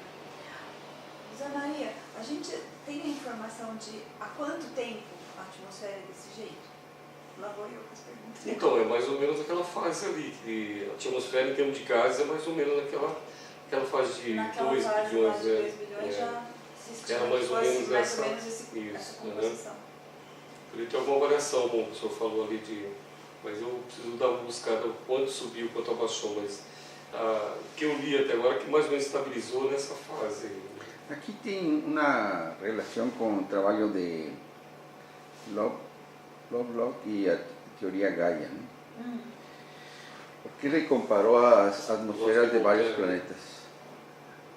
Zé Maria, a gente tem a informação de há quanto tempo a atmosfera é desse jeito? Lá vou eu com as perguntas.
Então, é mais ou menos aquela fase ali, que a atmosfera em termos de gases é mais ou menos aquela fase de 2 bilhões.
Já se estima
mais ou menos
essa
Por
composição.
isso tem alguma variação, como o senhor falou ali, mas eu preciso dar uma buscada quanto subiu, quanto abaixou, mas o que eu li até agora que mais ou menos estabilizou nessa fase.
Aqui tem uma relação com o trabalho de Lovelock e a teoria Gaia, né? Porque ele comparou as atmosferas de vários planetas.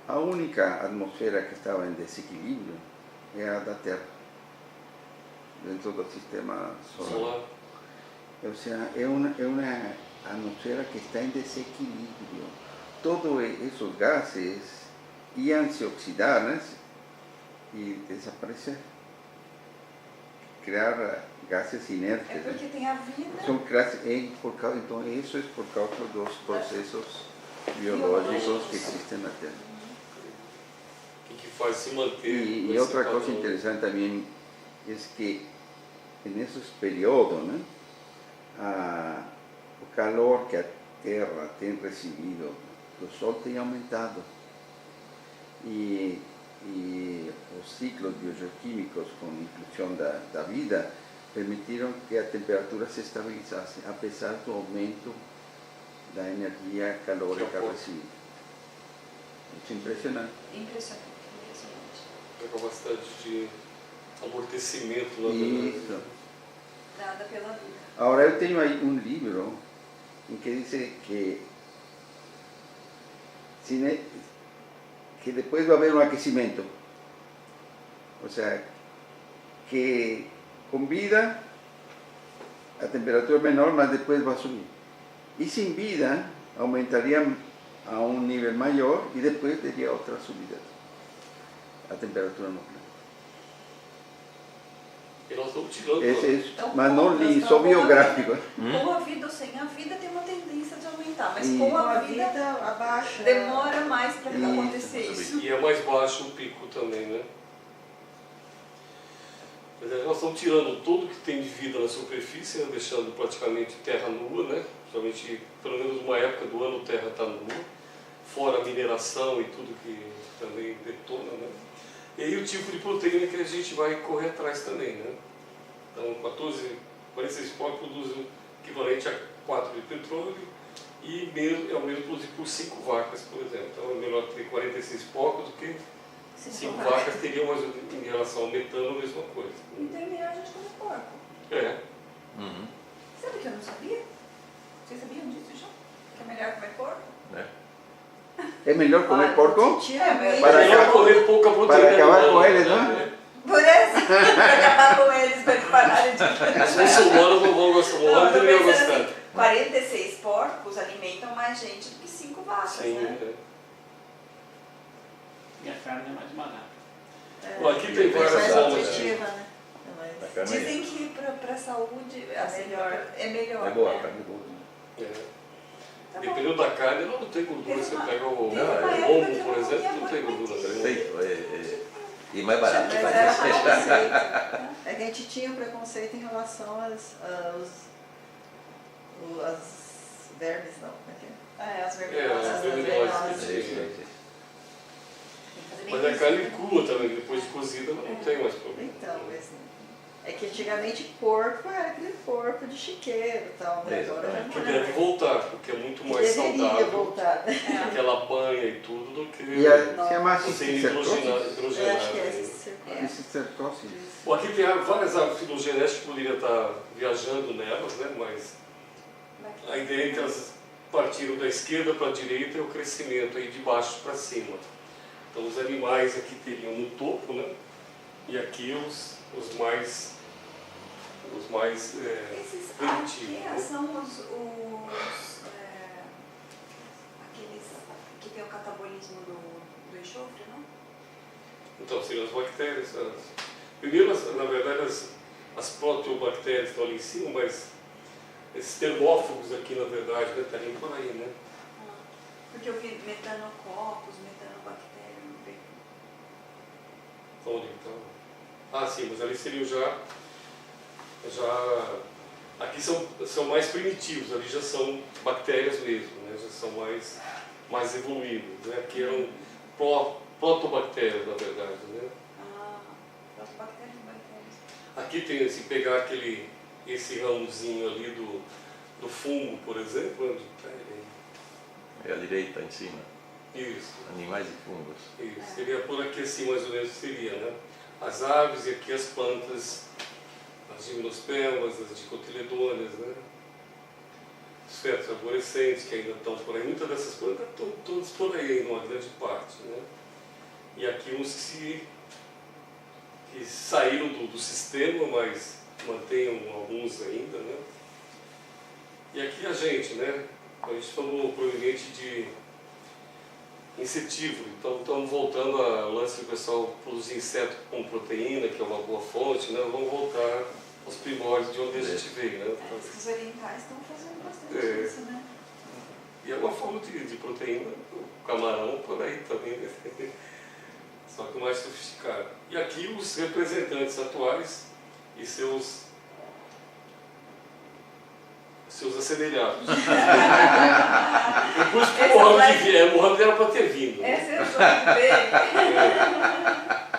A única atmosfera que estava em desequilíbrio é a da Terra. dentro do sistema solar.
Solar.
Ou seja, é uma atmosfera que está em desequilíbrio. Todos esses gases iam se oxidar, né? E desaparecer. Criar gases inertes.
É porque tem a vida.
São então, isso é por causa dos processos biológicos que existem na Terra.
Que faz se manter.
E outra coisa interessante também é que nesses períodos, né, o calor que a Terra tem recebido do Sol tem aumentado. E os ciclos biogeoquímicos, com a inclusão da vida, permitiram que a temperatura se estabilizasse, apesar do aumento da energia calórica recebida. Isso é impressionante.
Impressionante.
A capacidade de amortecimento.
Isso.
Dada pela vida.
Agora, eu tenho aí um livro em que diz que depois vai haver um aquecimento. Ou seja, que com vida a temperatura é menor, mas depois vai subir. E sem vida aumentaria a um nível maior e depois teria outra subida. A temperatura no planeta.
E nós estamos tirando.
Então,
mas não li, só biográfico.
Com a vida ou sem a vida tem uma tendência de aumentar, mas
E
com a
vida
vida
abaixa.
demora mais para acontecer isso.
E é mais baixo o pico também, né? Nós estamos tirando tudo que tem de vida na superfície, né? Deixando praticamente terra nua, né? Principalmente, pelo menos uma época do ano, terra está nua, fora a mineração e tudo que também detona, né? E aí o tipo de proteína que a gente vai correr atrás também, né? Então, 46 porcos produzem o equivalente a 4 de petróleo e é o mesmo produzido por 5 vacas, por exemplo. Então, é melhor ter 46 porcos do que 5 vacas teriam, mas em relação ao metano, a mesma coisa.
Então é melhor a gente comer porco.
É.
Uhum.
Sabe que eu não sabia? Vocês sabiam disso já? Que é melhor comer porco?
É melhor comer porco?
Para melhor comer pouca proteína.
Para acabar com eles, não?
Por isso, para acabar com eles, para eles pararem de...
Os muçulmanos não vão gostar, não deveriam gostar.
46 porcos alimentam mais gente do que 5 vacas,
Sim,
né?
E a carne é mais barata.
Bom, aqui tem várias
mais
formas
nutritiva,
de...
né?
Dizem que para a saúde assim, é melhor.
É boa,
né?
carne boa.
Tá bom.
Dependendo da carne, ela não tem gordura. Você pega o
Teve uma época que
lombo,
eu
por
não
exemplo,
comia
não tem
muito
gordura.
Perfeito. E mais barato.
Mas era preconceito. É que a gente tinha um preconceito em relação às vermes, não. Como é que é?
As
As
vermelhosas.
vermelhosas que tem. Mas a carne crua também, depois de cozida, ela não tem mais problema.
Então, mas é que antigamente porco era aquele porco de chiqueiro e tal, né? Agora já
Que
não
deve
é.
voltar, porque é muito mais
Deveria
saudável
voltar, né?
aquela banha e tudo do que
E se chama
ser
cisticercose?
Eu acho que
hidrogenado.
é esse
Cisticercose.
Bom, aqui tem várias árvores filogenéticas que poderia estar viajando nelas, né? Mas a ideia é que elas partiram da esquerda para a direita e o crescimento aí de baixo para cima. Então os animais aqui teriam no topo, né? E aqui os mais
Esses
primitivos.
arqueias são aqueles que tem o catabolismo do enxofre, não?
Então seriam as bactérias. Primeiro, na verdade, as proteobactérias estão ali em cima, mas esses termófagos aqui, na verdade, estariam por aí, né?
Porque eu vi metanococos, metanobactérias.
Onde então? Ah, sim, mas ali seriam já aqui são mais primitivos, ali já são bactérias mesmo, né? Já são mais evoluídos, né? Aqui eram protobactérias, na verdade, né?
Bactérias e bactérias.
Aqui tem, se pegar esse ramozinho ali do fungo, por exemplo, onde está ele?
É a direita em cima.
Isso.
Animais e fungos.
Isso, seria por aqui assim mais ou menos seria, né? As aves e aqui as plantas, as gimnospermas, as dicotiledôneas, né? Os fetos arborescentes que ainda estão por aí, muitas dessas plantas estão todas por aí, uma grande parte, né? E aqui uns que que saíram do sistema, mas mantenham alguns ainda, né? E aqui a gente, né? A gente falou provavelmente de insetívoro, então estamos voltando ao lance do pessoal produzir inseto com proteína, que é uma boa fonte, né? Vamos voltar aos primórdios de onde a gente veio, né?
Os orientais estão fazendo bastante isso, né?
E é uma fonte de proteína, o camarão por aí também, né? Só que mais sofisticado. E aqui os representantes atuais e seus assemelhados. Depois que o Mohamed era para ter vindo.
Esse é o sonho dele.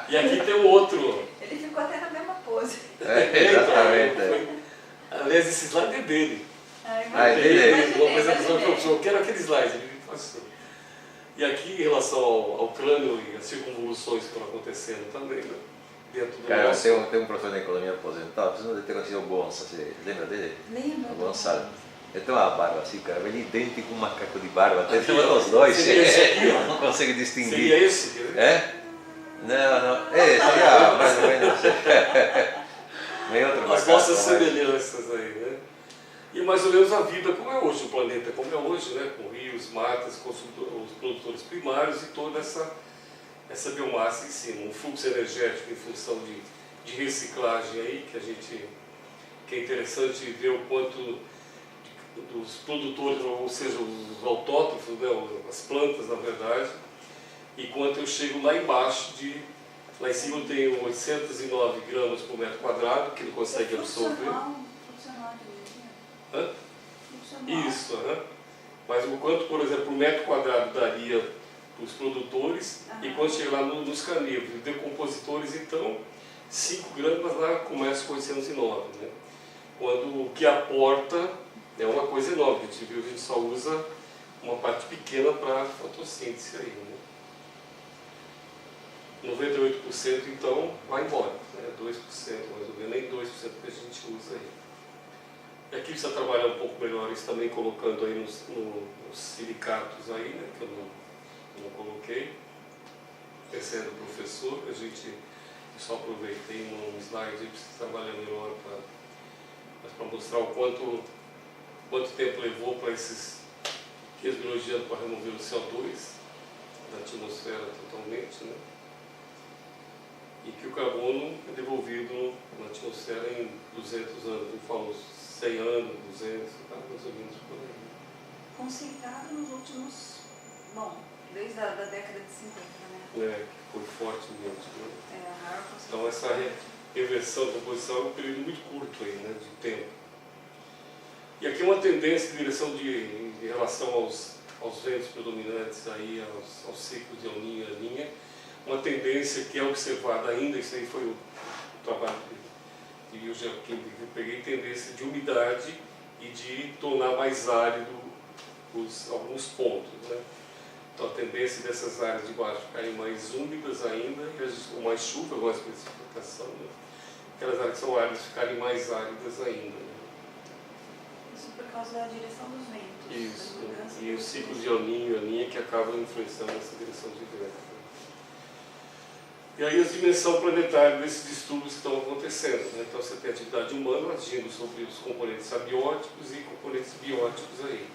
E aqui tem um outro.
Ele ficou até na mesma pose.
Exatamente.
Aliás, esse slide é dele.
É dele.
Uma apresentação que eu quero aquele slide. Ele passou. E aqui, em relação ao crânio e as circunvoluções que estão acontecendo também, né? Dentro do
Cara,
nosso...
tem um professor de economia aposentado, você não deve ter conhecido o Gonça, você lembra dele?
Lembro.
O Gonçalo. Ele tem uma barba assim, cara, ele é idêntico um macaco de barba, até tem os
dois.
dois, não consegue distinguir.
Seria esse?
É? Não. Seria mais ou menos. Meio outro macaco.
As nossas semelhanças aí, né? E mais ou menos a vida como é hoje, o planeta como é hoje, né? Com rios, matas, os produtores primários e toda essa biomassa em cima, um fluxo energético em função de reciclagem aí, que é interessante ver o quanto dos produtores, ou seja, os autótrofos, né? As plantas na verdade, e quanto eu chego lá embaixo lá em cima eu tenho 809 gramas por metro quadrado, que ele consegue absorver. Hã? Isso, mas o quanto, por exemplo, o metro quadrado daria para os produtores e quando chega lá nos carnívoros, decompositores, então 5 gramas lá começa com 809, né? Quando o que aporta é uma coisa enorme, a gente só usa uma parte pequena para fotossíntese aí, né? 98% então vai embora, né? 2% mais ou menos, nem 2% que a gente usa aí. E aqui precisa trabalhar um pouco melhor isso também, colocando aí nos silicatos aí, né, que eu não coloquei. Sendo professor, eu só aproveitei num slide aí, precisa trabalhar melhor para mostrar o quanto tempo levou para esses 15 milhões de anos para remover o CO2 da atmosfera totalmente, né? E que o carbono é devolvido na atmosfera em 200 anos, ele falou 100 anos, 200, tá, mais ou menos por aí.
Concentrado nos últimos, desde a década de 50, né?
Que foi fortemente, né?
A maior concentração.
Então essa reversão da composição é um período muito curto aí, né, de tempo. E aqui uma tendência em direção em relação aos ventos predominantes aí, aos ciclos de El Niño e La Niña, uma tendência que é observada ainda, isso aí foi o trabalho que eu peguei, tendência de umidade e de tornar mais árido alguns pontos, né? Então a tendência dessas áreas de baixo ficarem mais úmidas ainda, com mais chuva, mais precipitação, né? Aquelas áreas que são áridas ficarem mais áridas ainda, né?
Isso por causa da direção dos ventos.
Isso, e os ciclos de El Niño e La Niña que acabam influenciando essa direção de vento. E aí a dimensão planetária desses distúrbios que estão acontecendo, né? Então você tem a atividade humana agindo sobre os componentes abióticos e componentes bióticos aí,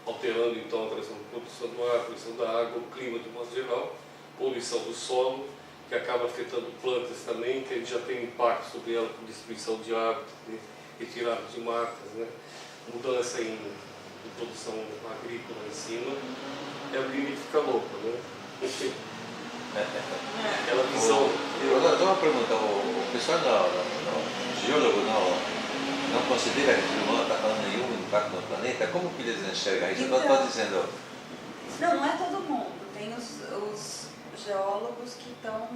alterando então a produção do ar, a produção da água, o clima de modo geral, poluição do solo, que acaba afetando plantas também, que a gente já tem impacto sobre ela com destruição de hábitat, retirada de matas, né? Mudança em produção agrícola em cima, é o que fica louco, né? Aquela visão.
Eu uma pergunta, o pessoal o geólogo não considera que o ser humano está falando nenhum impacto no planeta? Como que eles enxergam isso?
Então,
eu estou dizendo.
Não é todo mundo. Tem os geólogos que estão,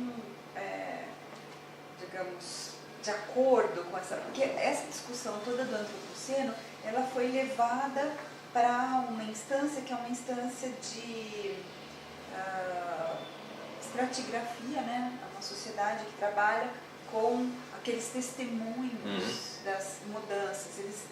digamos, de acordo com essa... Porque essa discussão toda do antropoceno, ela foi levada para uma instância que é uma instância de estratigrafia, né? É uma sociedade que trabalha com aqueles testemunhos das mudanças. Eles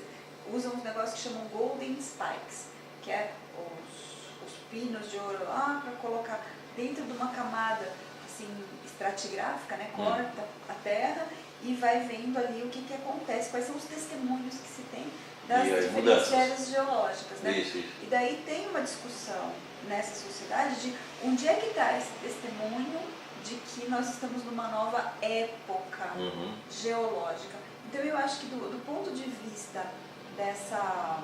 usam um negócio que chamam Golden Spikes, que é os pinos de ouro lá para colocar dentro de uma camada assim, estratigráfica, né? Corta a Terra e vai vendo ali o que acontece, quais são os testemunhos que se tem das diferentes eras geológicas, né?
Isso.
E daí tem uma discussão nessa sociedade de onde é que está esse testemunho de que nós estamos numa nova época geológica. Então eu acho que do ponto de vista dessa...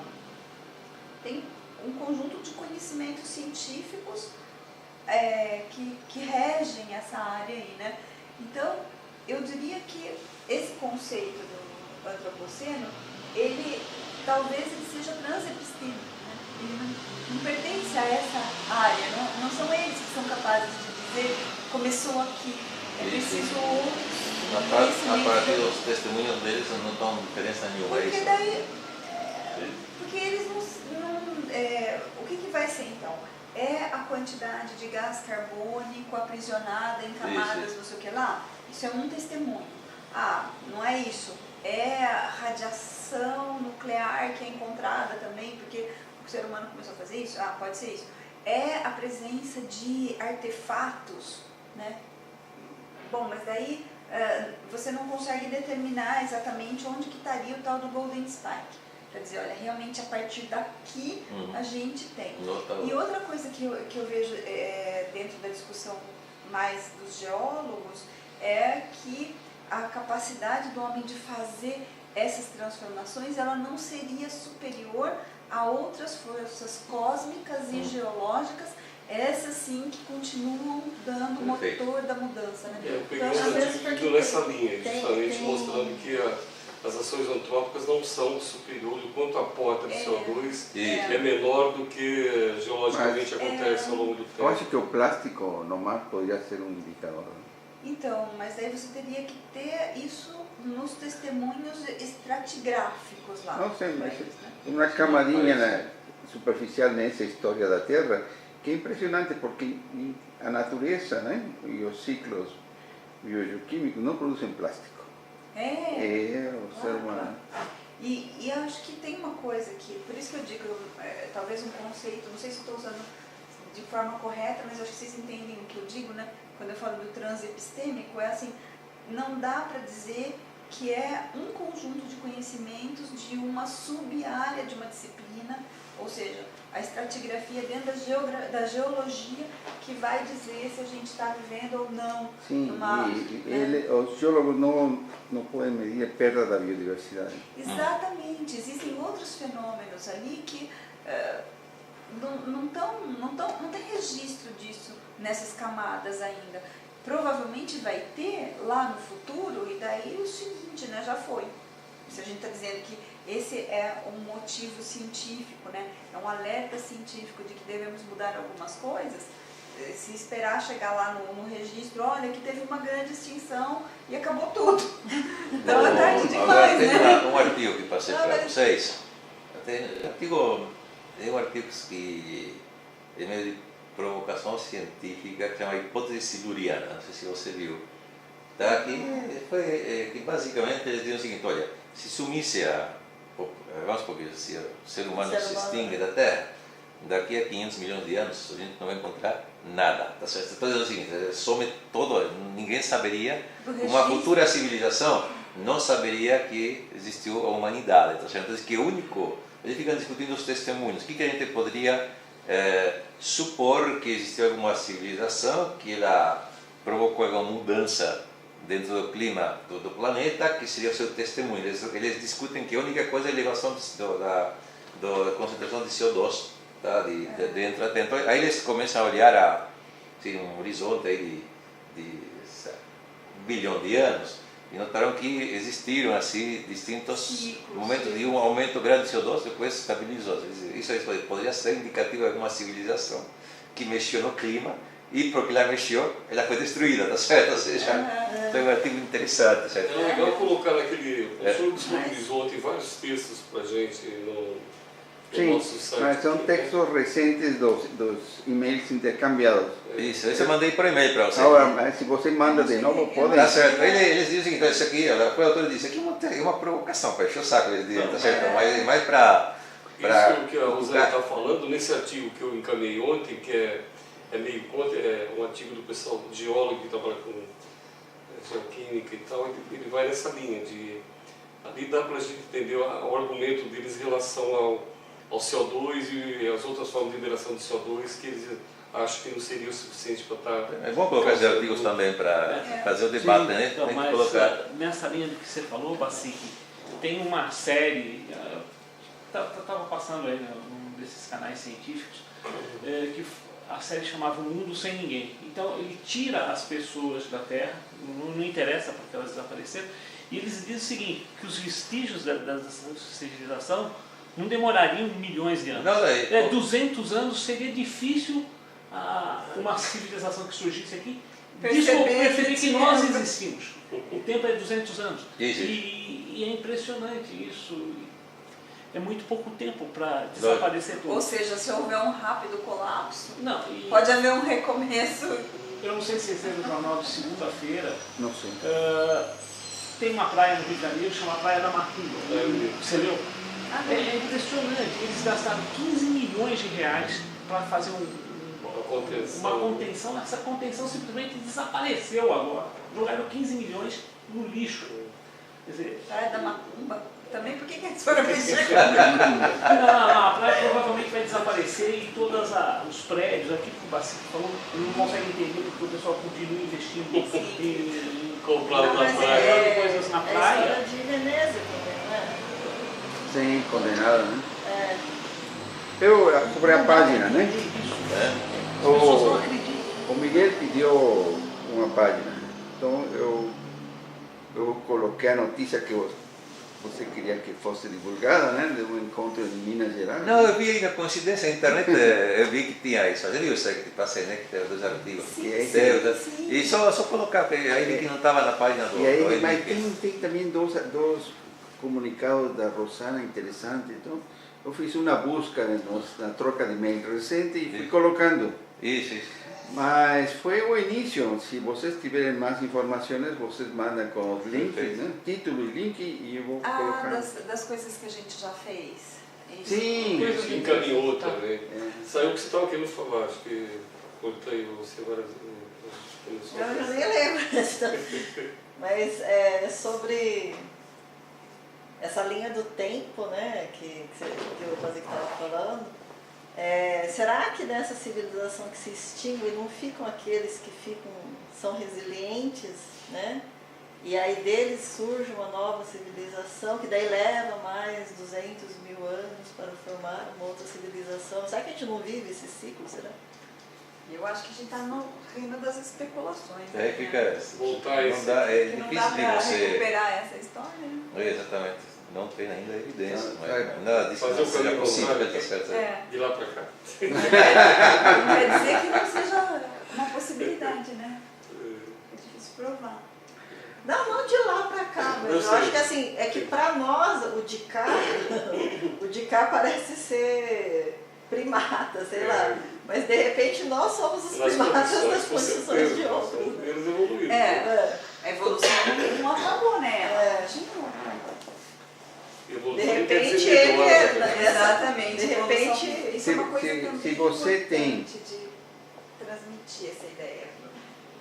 tem um conjunto de conhecimentos científicos que regem essa área aí, né? Então, eu diria que esse conceito do antropoceno, talvez ele seja transepistêmico, né? Ele não pertence a essa área, não são eles que são capazes de dizer começou aqui, é preciso outros
a partir dos testemunhos deles não dão diferença nenhuma.
Porque daí, porque eles não o que vai ser então? É a quantidade de gás carbônico aprisionada em camadas, não sei o que lá? Isso é um testemunho. Ah, não é isso. É a radiação nuclear que é encontrada também, porque o ser humano começou a fazer isso? Ah, pode ser isso. É a presença de artefatos, né? Bom, mas daí você não consegue determinar exatamente onde que estaria o tal do Golden Spike. Para dizer, olha, realmente a partir daqui a gente tem. E outra coisa que eu vejo dentro da discussão mais dos geólogos é que a capacidade do homem de fazer essas transformações, ela não seria superior a outras forças cósmicas e geológicas, essas sim que continuam dando o motor da mudança. Né?
Eu peguei um artigo nessa linha, justamente mostrando que as ações antrópicas não são superiores, o quanto aporta de CO2 é menor do que geologicamente acontece ao longo do tempo.
Eu acho que o plástico no mar poderia ser um indicador.
Então, mas aí você teria que ter isso nos testemunhos estratigráficos lá.
Não sei, mas uma camadinha superficial nessa história da Terra que é impressionante porque a natureza, né, e os ciclos biogeoquímicos não produzem plástico. O ser humano.
E eu acho que tem uma coisa aqui, por isso que eu digo, talvez um conceito, não sei se estou usando de forma correta, mas acho que vocês entendem o que eu digo, né? Quando eu falo do transepistêmico, é assim, não dá para dizer que é um conjunto de conhecimentos de uma sub-área de uma disciplina, ou seja, a estratigrafia dentro da geologia que vai dizer se a gente está vivendo ou não.
Sim, os geólogos não podem medir a perda da biodiversidade.
Exatamente, existem outros fenômenos ali que não tem registro disso nessas camadas ainda. Provavelmente vai ter lá no futuro, e daí o seguinte, né, já foi. Se a gente está dizendo que esse é um motivo científico, né, é um alerta científico de que devemos mudar algumas coisas, se esperar chegar lá no registro, olha que teve uma grande extinção e acabou tudo. Então é tarde demais, né?
Tem um artigo que passei para vocês. Tem um artigo que é meio de provocação científica que chama hipótese siluriana, não sei se você viu. Tá? Que basicamente eles dizem o seguinte, olha, se sumisse vamos supor que se o ser humano se extingue da Terra, daqui a 500 milhões de anos a gente não vai encontrar nada, tá certo? Estou dizendo o seguinte, some todo, ninguém saberia, uma futura civilização não saberia que existiu a humanidade, tá certo? Então, que único, eles ficam discutindo os testemunhos, o que a gente poderia supor que existiu alguma civilização, que ela provocou alguma mudança dentro do clima do planeta, que seria o seu testemunho. Eles discutem que a única coisa é a elevação da concentração de CO2, tá? de dentro. Aí eles começam a olhar um horizonte aí de 1 bilhão de anos e notaram que existiram assim distintos momentos de um aumento grande de CO2, depois estabilizou. Isso poderia ser indicativo de alguma civilização que mexeu no clima, e porque ela mexeu, ela foi destruída, tá certo? Ou seja, então é um artigo interessante, certo?
É legal colocar naquele... O senhor disponibilizou ontem vários textos para a gente no nosso site.
Mas são textos recentes dos e-mails intercambiados.
Isso, esse eu mandei por e-mail para você.
Agora, se você manda de novo, pode...
Tá certo, eles dizem o seguinte, isso aqui, o autor disse, aqui é uma provocação, para encher o saco, eles dizem, tá certo? Mas mais para...
Isso que a Rosana está falando, nesse artigo que eu encaminhei ontem, que é é meio contra, é um artigo do pessoal geólogo que trabalha com geoquímica e tal, ele vai nessa linha de... Ali dá para a gente entender o argumento deles em relação ao CO2 e as outras formas de liberação de CO2 que eles acham que não seria o suficiente para estar...
É bom colocar esses artigos também para fazer o debate, né?
Então,
tem que
mas
colocar...
nessa linha do que você falou, Bacic, tem uma série, estava passando aí num desses canais científicos, que a série chamava O Mundo Sem Ninguém. Então ele tira as pessoas da Terra, não interessa porque elas desapareceram, e eles dizem o seguinte, que os vestígios da civilização não demorariam milhões de anos. 200 anos seria difícil uma civilização que surgisse aqui perceber que nós existimos. O tempo é 200 anos. E é impressionante isso. É muito pouco tempo para desaparecer tudo.
Ou seja, se houver um rápido colapso,
não,
pode haver um recomeço.
Eu não sei se vocês lembram do jornal de segunda-feira.
Não sei.
Tem uma praia no Rio de Janeiro chamada Praia da Macumba. Você leu? É impressionante. Eles gastaram 15 milhões de reais para fazer uma contenção. Essa contenção simplesmente desapareceu agora. Jogaram 15 milhões no lixo. Quer dizer,
Praia da Macumba? Também por que eles foram mexer?
A praia provavelmente vai desaparecer e todos os prédios, aqui que o Bacic falou, não consegue entender porque o pessoal continua investindo em
comprar na praia.
Coisas na praia.
É a história de Veneza também, né?
Sim, condenada, né? Eu, sobre a página, né? O Miguel pediu uma página. Então eu coloquei a notícia que você queria que fosse divulgada, né? De um encontro em Minas Gerais.
Não, eu vi aí na coincidência na internet, eu vi que tinha isso. Você viu isso aí que te passei, né? Que tem dois artigos.
Sim.
E só colocar, aí vi que não estava na página do...
E aí, mas tem também dois comunicados da Rosana interessantes. Então, eu fiz uma busca na troca de e-mail recente e fui colocando.
Isso.
Mas foi o início. Se vocês tiverem mais informações, vocês mandam com os links, né? Título e link, e eu vou colocar.
Das coisas que a gente já fez. Isso.
Sim.
Coisa que encaminhou também. Saiu o que você estava querendo falar, acho que cortei você agora.
Eu já nem lembro. Mas é sobre essa linha do tempo, né? Que o Bacic estava falando. Será que nessa civilização que se extingue não ficam aqueles que são resilientes, né? E aí deles surge uma nova civilização que daí leva mais 200 mil anos para formar uma outra civilização? Será que a gente não vive esse ciclo, será?
Eu acho que a gente está no reino das especulações.
Fica...
Voltar
não dá, é
não
difícil
dá
de
para
você...
recuperar essa história, né?
Exatamente. Não tem ainda evidência,
Não,
nada disso
fazer
não
o
seja
caminho
possível,
contrário,
tá certo?
De lá para cá.
Não quer dizer que não seja uma possibilidade, né? É difícil provar.
Não de lá para cá, mas eu acho que assim, é que para nós o de cá parece ser primata, sei lá. Mas de repente nós somos os primatas das condições de outros.
Eles evoluíram.
A evolução não acabou, né? Ela continua.
De repente ele
exatamente.
De repente,
isso é uma coisa também
se você tem
de transmitir essa ideia.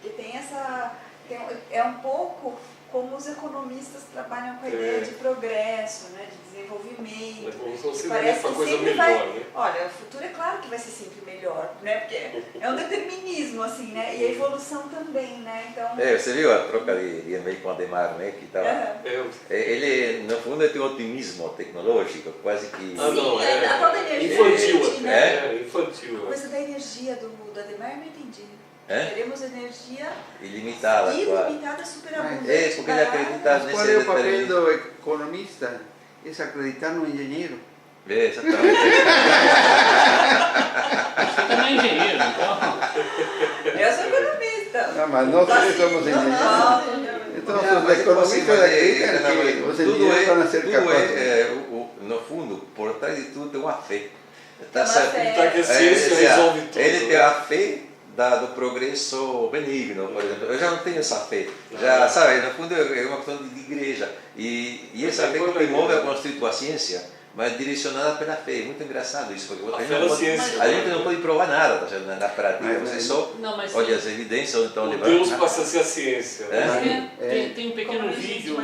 Porque é um pouco como os economistas trabalham com a ideia de progresso, né, de desenvolvimento.
A evolução
Que
sempre
parece
para
que
coisa
sempre
melhor, né?
Olha, o futuro é claro que vai ser sempre melhor, né? Porque é um determinismo, assim, né? E a evolução também, né? Então...
você viu a troca de e-mail com o Ademar, né? Que tava... Ele, no fundo, tem um otimismo tecnológico, quase que...
Sim, a tal da energia.
Infantil,
né?
Infantil.
A coisa da energia do Ademar eu não entendi. Teremos energia
ilimitada,
superabundante.
Porque ele acredita nesse...
Qual é o papel do economista? É acreditar no engenheiro.
Exatamente.
Você também é engenheiro, então.
Eu sou economista.
Não, mas nós somos engenheiros. Então, os economistas acreditam que os engenheiros vão ser capazes.
No fundo, por trás de tudo tem uma fé.
Tá certo?
Que a ciência resolve tudo.
Ele tem a fé do progresso benigno, por exemplo. Eu já não tenho essa fé. Já, sabe, no fundo é uma questão de igreja. E essa fé que move a construir a ciência, mas direcionada pela fé. É muito engraçado isso, porque
a
gente não pode provar nada, tá certo? Na prática. Você só olha as evidências ou então levar.
Deus passa a ser a ciência.
Tem um pequeno vídeo,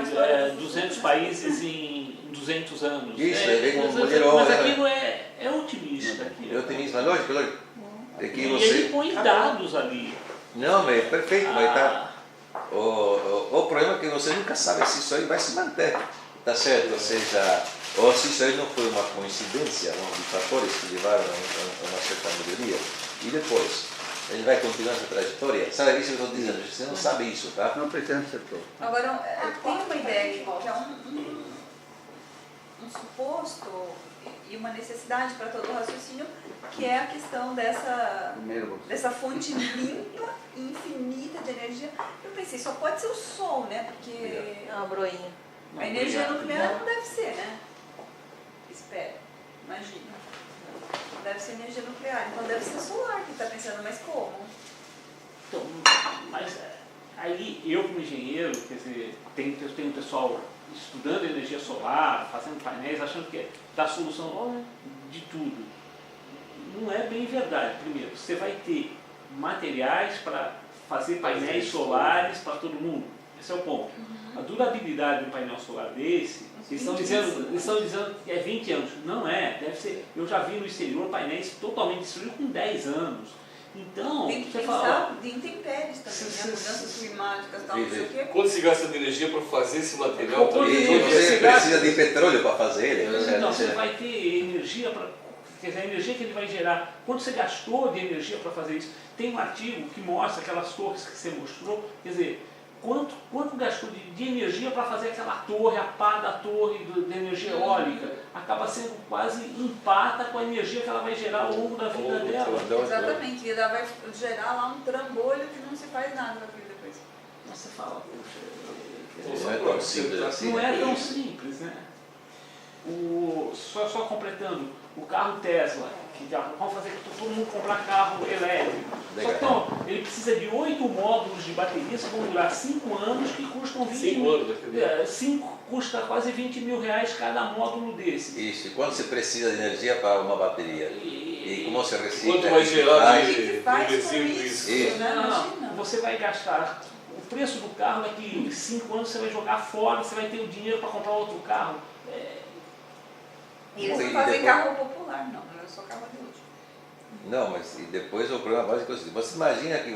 200 países em 200 anos.
Isso,
mas aquilo é otimista.
É otimista, lógico.
E ele põe dados ali.
Não, mas é perfeito, mas tá. O problema é que você nunca sabe se isso aí vai se manter, tá certo? Ou seja, ou se isso aí não foi uma coincidência, de fatores que levaram a uma certa melhoria. E depois, ele vai continuar essa trajetória? Sabe isso que eu estou dizendo? Você não sabe isso, tá?
Não precisa ser todo.
Agora, tem uma ideia que é um suposto e uma necessidade para todo o raciocínio, que é a questão dessa fonte limpa e infinita de energia. Eu pensei, só pode ser o Sol, né? Porque
É uma broinha.
a energia nuclear não deve ser, né? Espera, imagina. Não deve ser energia nuclear, então deve ser solar que está pensando, mas como?
Então, mas aí eu como engenheiro, quer dizer, tem um pessoal estudando energia solar, fazendo painéis, achando que dá solução de tudo. Não é bem verdade. Primeiro, você vai ter materiais para fazer painéis solares para todo mundo. Esse é o ponto. A durabilidade de um painel solar desse, eles estão dizendo que é 20 anos. Não é, deve ser. Eu já vi no exterior painéis totalmente destruídos com 10 anos. Então,
tem que pensar de intempéries também, né? Mudanças climáticas, tal, não sei o quê.
Quando se gasta de energia para fazer esse material
também? Você precisa de petróleo para fazer ele.
Então, você vai ter energia para. Quer dizer, a energia que ele vai gerar, quanto você gastou de energia para fazer isso? Tem um artigo que mostra aquelas torres que você mostrou, quer dizer, quanto gastou de energia para fazer aquela torre, a pá da torre de energia eólica, acaba sendo quase empata com a energia que ela vai gerar ao longo da vida dela.
Exatamente, e ela vai gerar lá um trambolho que não se faz nada daquilo depois.
Você fala, poxa,
não é tão simples assim.
Não é tão simples, né? Só completando, o carro Tesla, que vão fazer que todo mundo comprar carro elétrico. Só que então, ele precisa de 8 módulos de baterias que vão durar 5 anos, que custam 20 mil. Custa quase 20 mil reais cada módulo desses.
Isso, e quanto você precisa de energia para uma bateria? E como você recicla?
Quanto vai gerar
de resíduo isso?
Não, você vai gastar. O preço do carro é que em 5 anos você vai jogar fora, você vai ter o dinheiro para comprar outro carro.
E eles não fazem carro popular, não. Eu sou carro de luxo.
Não, mas e depois o problema básico é o seguinte. Você imagina que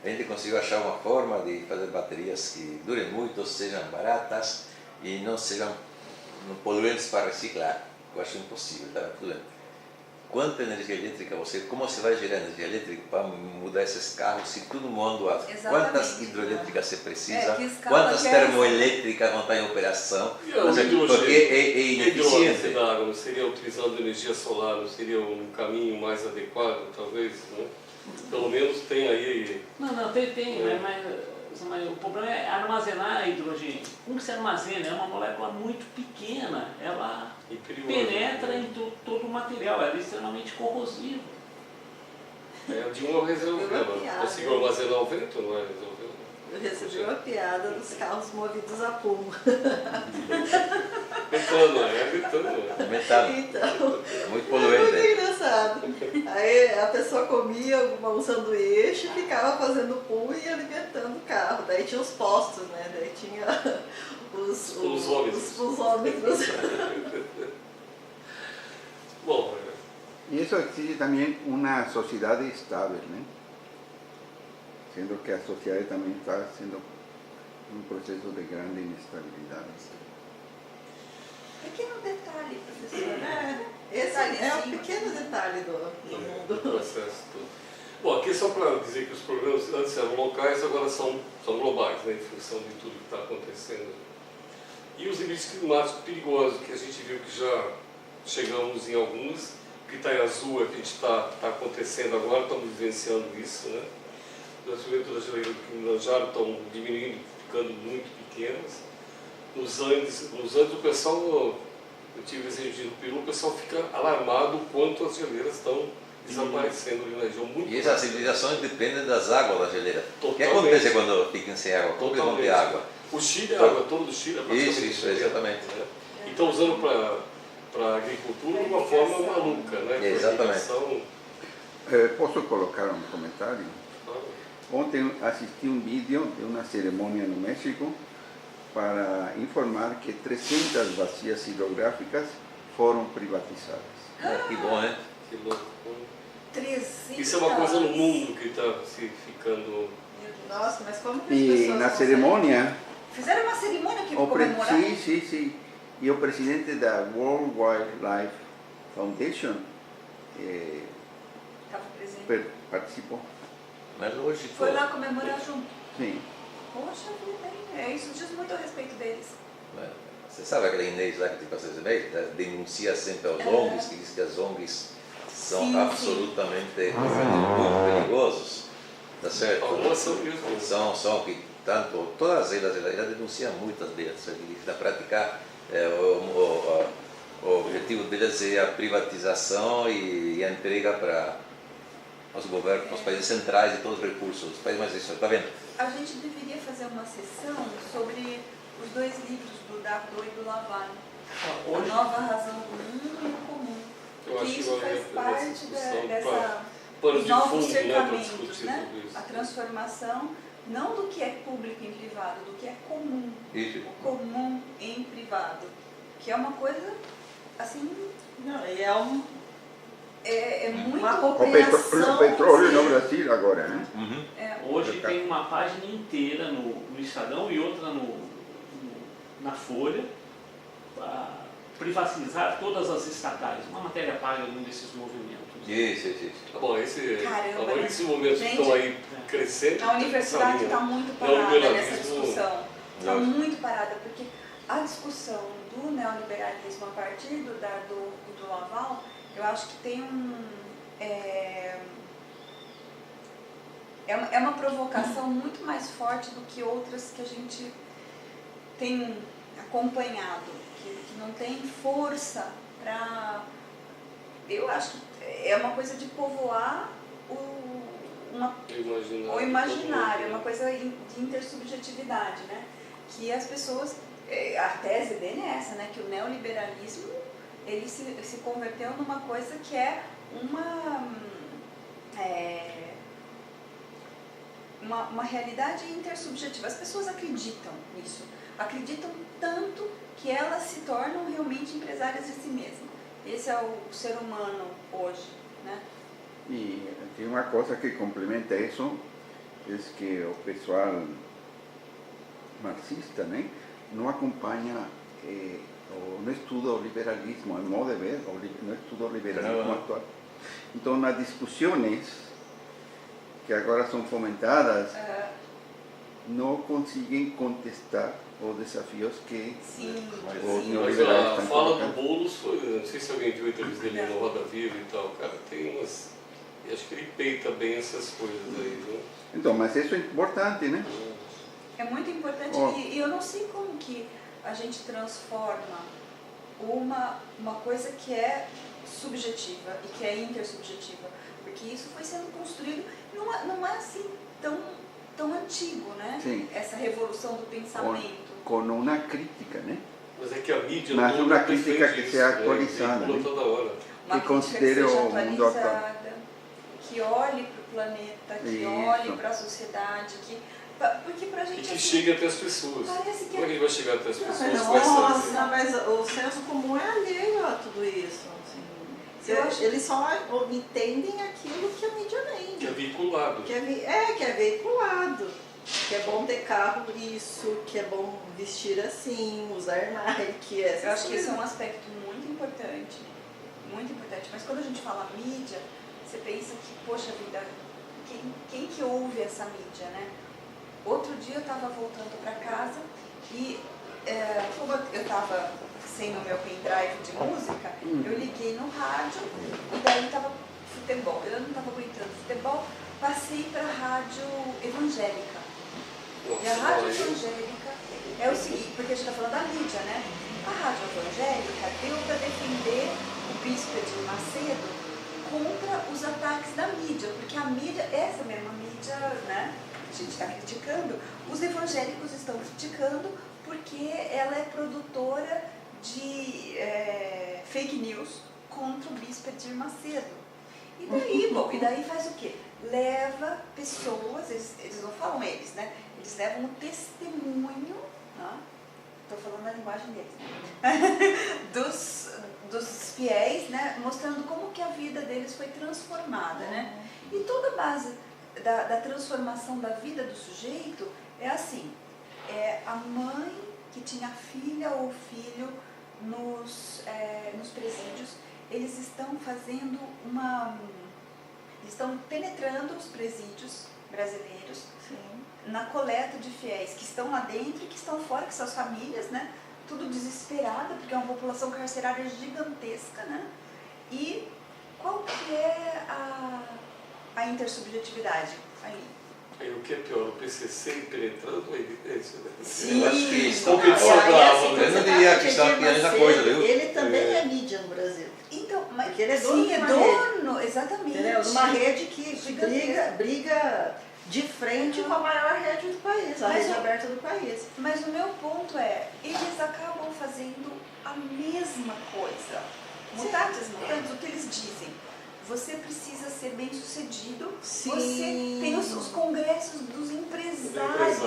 a gente conseguiu achar uma forma de fazer baterias que durem muito, sejam baratas e não sejam poluentes para reciclar. Eu acho impossível, tá? Tudo bem. Quanta energia elétrica como você vai gerar energia elétrica para mudar esses carros se todo mundo quantas hidroelétricas você precisa, quantas termoelétricas vão estar em operação, porque é ineficiente.
Da água não seria utilizando energia solar, não seria um caminho mais adequado, talvez, né? Pelo menos tem aí...
Não, tem, mas o problema é armazenar hidrogênio. Como se armazena? É uma molécula muito pequena, ela penetra em todo o material, ela é extremamente corrosiva.
De uma reserva, conseguiu armazenar o vento, não é?
Eu recebi uma piada dos carros movidos a pulmo.
Metano.
Então,
muito poluente.
Muito engraçado. Aí a pessoa comia um sanduíche, ficava fazendo pulmo e alimentando o carro. Daí tinha os postos, né? Daí tinha os ônibus.
Bom,
e isso exige também uma sociedade estável, né? Sendo que a sociedade também está sendo um processo de grande inestabilidade.
Pequeno detalhe, professor.
Esse é um pequeno detalhe do mundo.
Do processo todo. Bom, aqui só para dizer que os programas antes eram locais, agora são globais, né, em função de tudo que está acontecendo. E os limites climáticos perigosos, que a gente viu que já chegamos em alguns, o que está em azul é que a gente está acontecendo agora, estamos vivenciando isso, né? As juventudes da geleiras do Kilimanjaro estão diminuindo, ficando muito pequenas. Nos Andes o pessoal, eu tive visita no Peru, o pessoal fica alarmado o quanto as geleiras estão desaparecendo ali na região. Muito
e essas civilizações dependem das águas da geleira.
Totalmente.
O que acontece quando ficam sem água? Como que vão ter água?
O Chile, a água toda do Chile é
Isso, exatamente.
Né? estão usando para a agricultura de uma forma maluca, né?
Exatamente.
Posso colocar um comentário? Ontem assisti um vídeo de uma cerimônia no México para informar que 300 bacias hidrográficas foram privatizadas.
Que bom, hein?
Que louco.
300.
Isso é uma coisa no mundo que está se ficando...
Nossa, mas como que as
E
pessoas
na cerimônia...
Fizeram uma cerimônia que comemorar?
Sim. E o presidente da World Wildlife Foundation
Estava presente.
participou.
Mas hoje
Foi lá comemorar junto.
Sim.
Poxa vida, hein? Isso diz muito a respeito deles.
Você sabe aquela Inês lá que tem passado esse mês? Denuncia sempre aos ONGs, que diz que as ONGs são absolutamente muito perigosos. Tá certo?
Algumas são mesmo.
São que tanto, todas elas denunciam muitas delas. Na prática, o objetivo delas é a privatização e a entrega para os governos, para os países centrais de todos os recursos, os países mais isso, tá vendo?
A gente deveria fazer uma sessão sobre os 2 livros do Dardot e do Laval. A nova razão do mundo e o comum. Que isso faz parte dessa dos novos cercamentos, né? A transformação não do que é público em privado, do que é comum.
Isso.
O comum em privado. Que é uma coisa assim.
Não,
é muito
uma
O
compreensão.
petróleo no Brasil agora, né?
Hoje tem uma página inteira no Estadão e outra na Folha para privatizar todas as estatais. Uma matéria paga num desses movimentos.
Isso.
Tá bom,
Caramba,
esses momentos que estão aí crescendo.
A universidade está muito parada nessa discussão. Está muito parada, porque a discussão do neoliberalismo a partir do Dardot e do Laval, eu acho que tem é uma provocação muito mais forte do que outras que a gente tem acompanhado, que não tem força para... Eu acho que é uma coisa de povoar o imaginário, é uma coisa de intersubjetividade, né? Que as pessoas... A tese dele é essa, né? Que o neoliberalismo ele se converteu numa coisa que é uma realidade intersubjetiva. As pessoas acreditam nisso, acreditam tanto que elas se tornam realmente empresárias de si mesmas. Esse é o ser humano hoje, né?
E tem uma coisa que complementa isso, é que o pessoal marxista, né, não acompanha não estuda o liberalismo, a modo de ver, não estuda o liberalismo atual. Então, nas discussões que agora são fomentadas, não conseguem contestar os desafios que os neoliberais estão
colocando. A fala
colocando.
do Boulos foi, não sei se alguém viu a entrevista dele no Roda Viva e tal, cara, tem umas... E acho que ele peita bem essas coisas aí, viu?
Então, mas isso é importante, né?
É muito importante e eu não sei como que a gente transforma uma coisa que é subjetiva e que é intersubjetiva, porque isso foi sendo construído, não é assim tão antigo, né?
Sim.
Essa revolução do pensamento.
Com uma crítica, né?
Mas é que a mídia...
Mas uma crítica que seja atualizada,
né? Toda hora.
Uma
que
crítica
considere
que seja
o mundo atual.
atualizada, que olhe para o planeta, que olhe para a sociedade, porque pra gente...
E que
assim,
chegue até as pessoas.
Parece que
Como é que ele vai chegar até as pessoas?
Nossa, mas o senso comum é alheio a tudo isso. Assim. Eles só entendem aquilo que a mídia vende.
Que é veiculado.
Que é veiculado. Que é bom ter carro isso, que é bom vestir assim, usar Nike, essas
Eu acho que
coisas.
isso é um aspecto muito importante. Muito importante. Mas quando a gente fala mídia, você pensa que, poxa vida, quem que ouve essa mídia, né? Outro dia eu estava voltando para casa e como eu estava sem o meu pendrive de música, eu liguei no rádio e daí estava futebol. Eu não estava aguentando futebol, passei para a rádio evangélica. E a rádio evangélica é o seguinte, porque a gente está falando da mídia, né? A rádio evangélica deu para defender o bispo Edir Macedo contra os ataques da mídia, porque a mídia, essa mesma mídia, né? A gente está criticando, os evangélicos estão criticando porque ela é produtora de fake news contra o bispo Edir Macedo. E daí, bom, e daí faz o quê? Leva pessoas, eles não falam eles, né? Eles levam um testemunho, estou falando a linguagem deles, né? dos fiéis, né? Mostrando como que a vida deles foi transformada, né? E toda a base da transformação da vida do sujeito é assim, a mãe que tinha filha ou filho nos presídios, eles estão fazendo estão penetrando os presídios brasileiros. Sim. Na coleta de fiéis que estão lá dentro e que estão fora, que são as famílias, né? Tudo desesperada, porque é uma população carcerária gigantesca, né? E qual que é a intersubjetividade aí?
Aí o que é pior, o PCC penetrando ou a evidência?
Sim,
eu acho que
estão pensando
eu não diria que está pior essa coisa, viu?
Ele também é mídia no Brasil.
Então, mas
porque ele é dono de uma rede.
Exatamente.
Entendeu? Uma rede que briga de frente com a maior rede do país, a rede aberta do país.
Mas o meu ponto eles acabam fazendo a mesma coisa. Mutatis mutandis, o que eles dizem? Você precisa ser bem sucedido.
Sim.
Você tem os congressos dos empresários.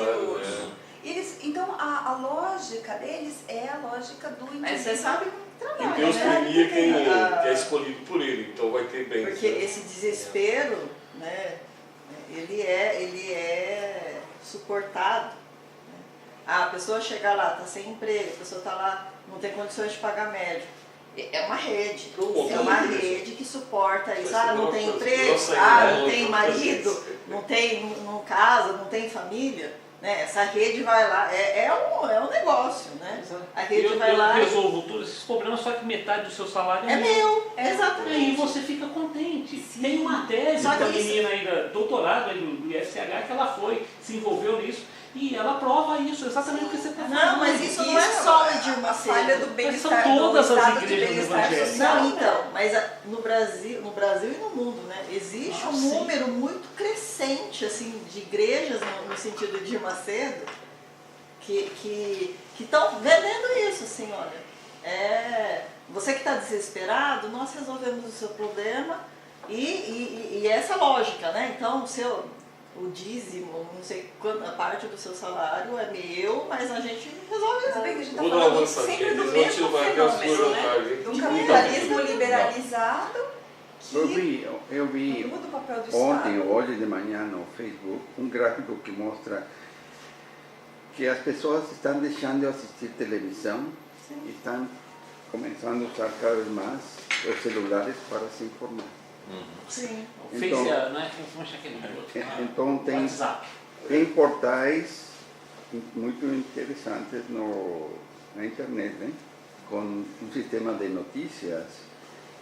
Então a lógica deles é a lógica do indivíduo.
Mas você sabe como trabalha,
e Deus premia quem é escolhido por ele, então vai ter bem.
Porque esse desespero, né, ele é suportado. Né? A pessoa chega lá, está sem emprego, a pessoa está lá, não tem condições de pagar médico. É uma rede, é uma rede que suporta isso. Não tem emprego, não tem marido, não casa, não tem família. Né? Essa rede vai lá, é um negócio, né?
Exato.
A rede vai lá.
Eu resolvo todos esses problemas, só que metade do seu salário
é meu. Exatamente.
E você fica contente. Sim. Tem uma tese da menina ainda, doutorado aí do IFCH, que ela se envolveu nisso. E ela prova isso, exatamente o que você está falando.
Não, mas isso não é só o Edir Macedo.
A falha do bem-estar,
são todas
do
as igrejas evangélicas.
Não, então, mas no Brasil e no mundo, né, existe um número muito crescente assim, de igrejas, no sentido de Edir Macedo, que estão vendendo isso, assim, olha. Você que está desesperado, nós resolvemos o seu problema e essa lógica, né? Então, o dízimo, não sei quanta parte do seu salário é meu, mas a gente resolve isso.
A gente está falando sempre do mesmo fenômeno, né? Do capitalismo liberalizado que
eu vi
muda o papel do
ontem
Estado.
ou hoje de manhã no Facebook um gráfico que mostra que as pessoas estão deixando de assistir televisão e estão começando a usar cada vez mais os celulares para se informar.
Sim.
Então, né?
Então tem portais muito interessantes na internet, né? Com um sistema de notícias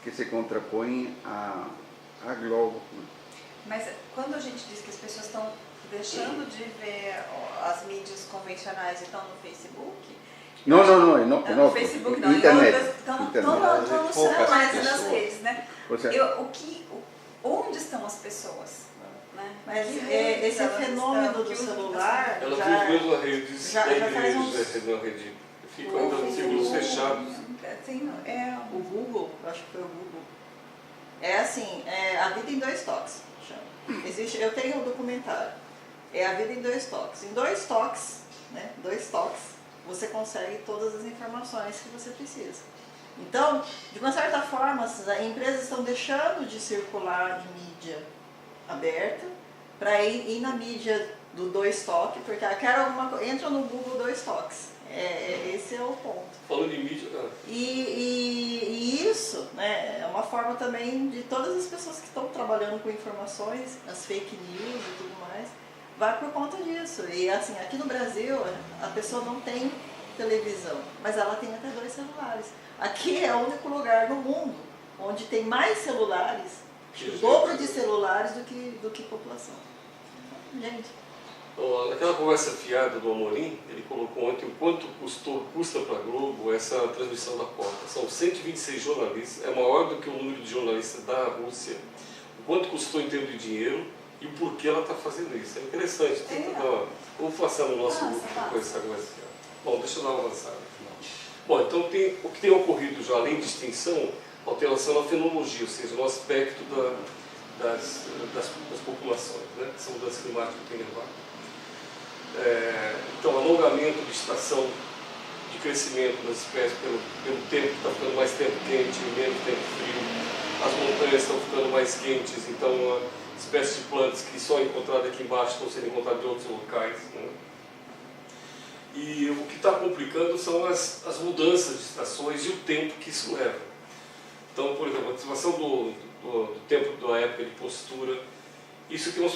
que se contrapõe à Globo.
Mas quando a gente diz que as pessoas estão deixando de ver as mídias convencionais e estão no Facebook...
Não,
no Facebook não,
internet.
Estão no celular, nas redes, né?
Seja,
onde estão as pessoas? Né?
Mas esse fenômeno do celular
ela viu mesmo a rede da igreja, na rede. Ficam ainda em círculos fechados.
O Google, eu acho que foi o Google. É assim, a vida em 2 toques. Eu tenho um documentário. É a vida em 2 toques. Em 2 toques, né? 2 toques, você consegue todas as informações que você precisa. Então, de uma certa forma, as empresas estão deixando de circular em mídia aberta para ir na mídia do 2 toques, porque quero alguma coisa, entra no Google 2 toques. Esse é o ponto.
Falando de mídia,
E isso, né, é uma forma também de todas as pessoas que estão trabalhando com informações, as fake news e tudo mais, vai por conta disso. E assim, aqui no Brasil, a pessoa não tem televisão, mas ela tem até 2 celulares. Aqui é o único lugar no mundo onde tem mais celulares, o dobro de celulares do que população. Gente.
Naquela conversa fiada do Amorim, ele colocou ontem o quanto custa para a Globo essa transmissão da Copa. São 126 jornalistas, é maior do que o número de jornalistas da Rússia. O quanto custou em termos de dinheiro e o porquê ela está fazendo isso. É interessante. Vamos passar no nosso grupo com essa conversa. Bom, deixa eu dar uma avançada. Bom, então o que tem ocorrido já, além de extinção, alteração na fenologia, ou seja, no aspecto das populações, né? Essa mudança climática tem levado. Então, alongamento de estação de crescimento das espécies pelo tempo, que está ficando mais tempo quente e menos tempo frio. As montanhas estão ficando mais quentes, então espécies de plantas que só encontradas aqui embaixo estão sendo encontradas em outros locais, né? E o que está complicando são as mudanças de estações e o tempo que isso leva. Então, por exemplo, a ativação do tempo da época de postura, isso tem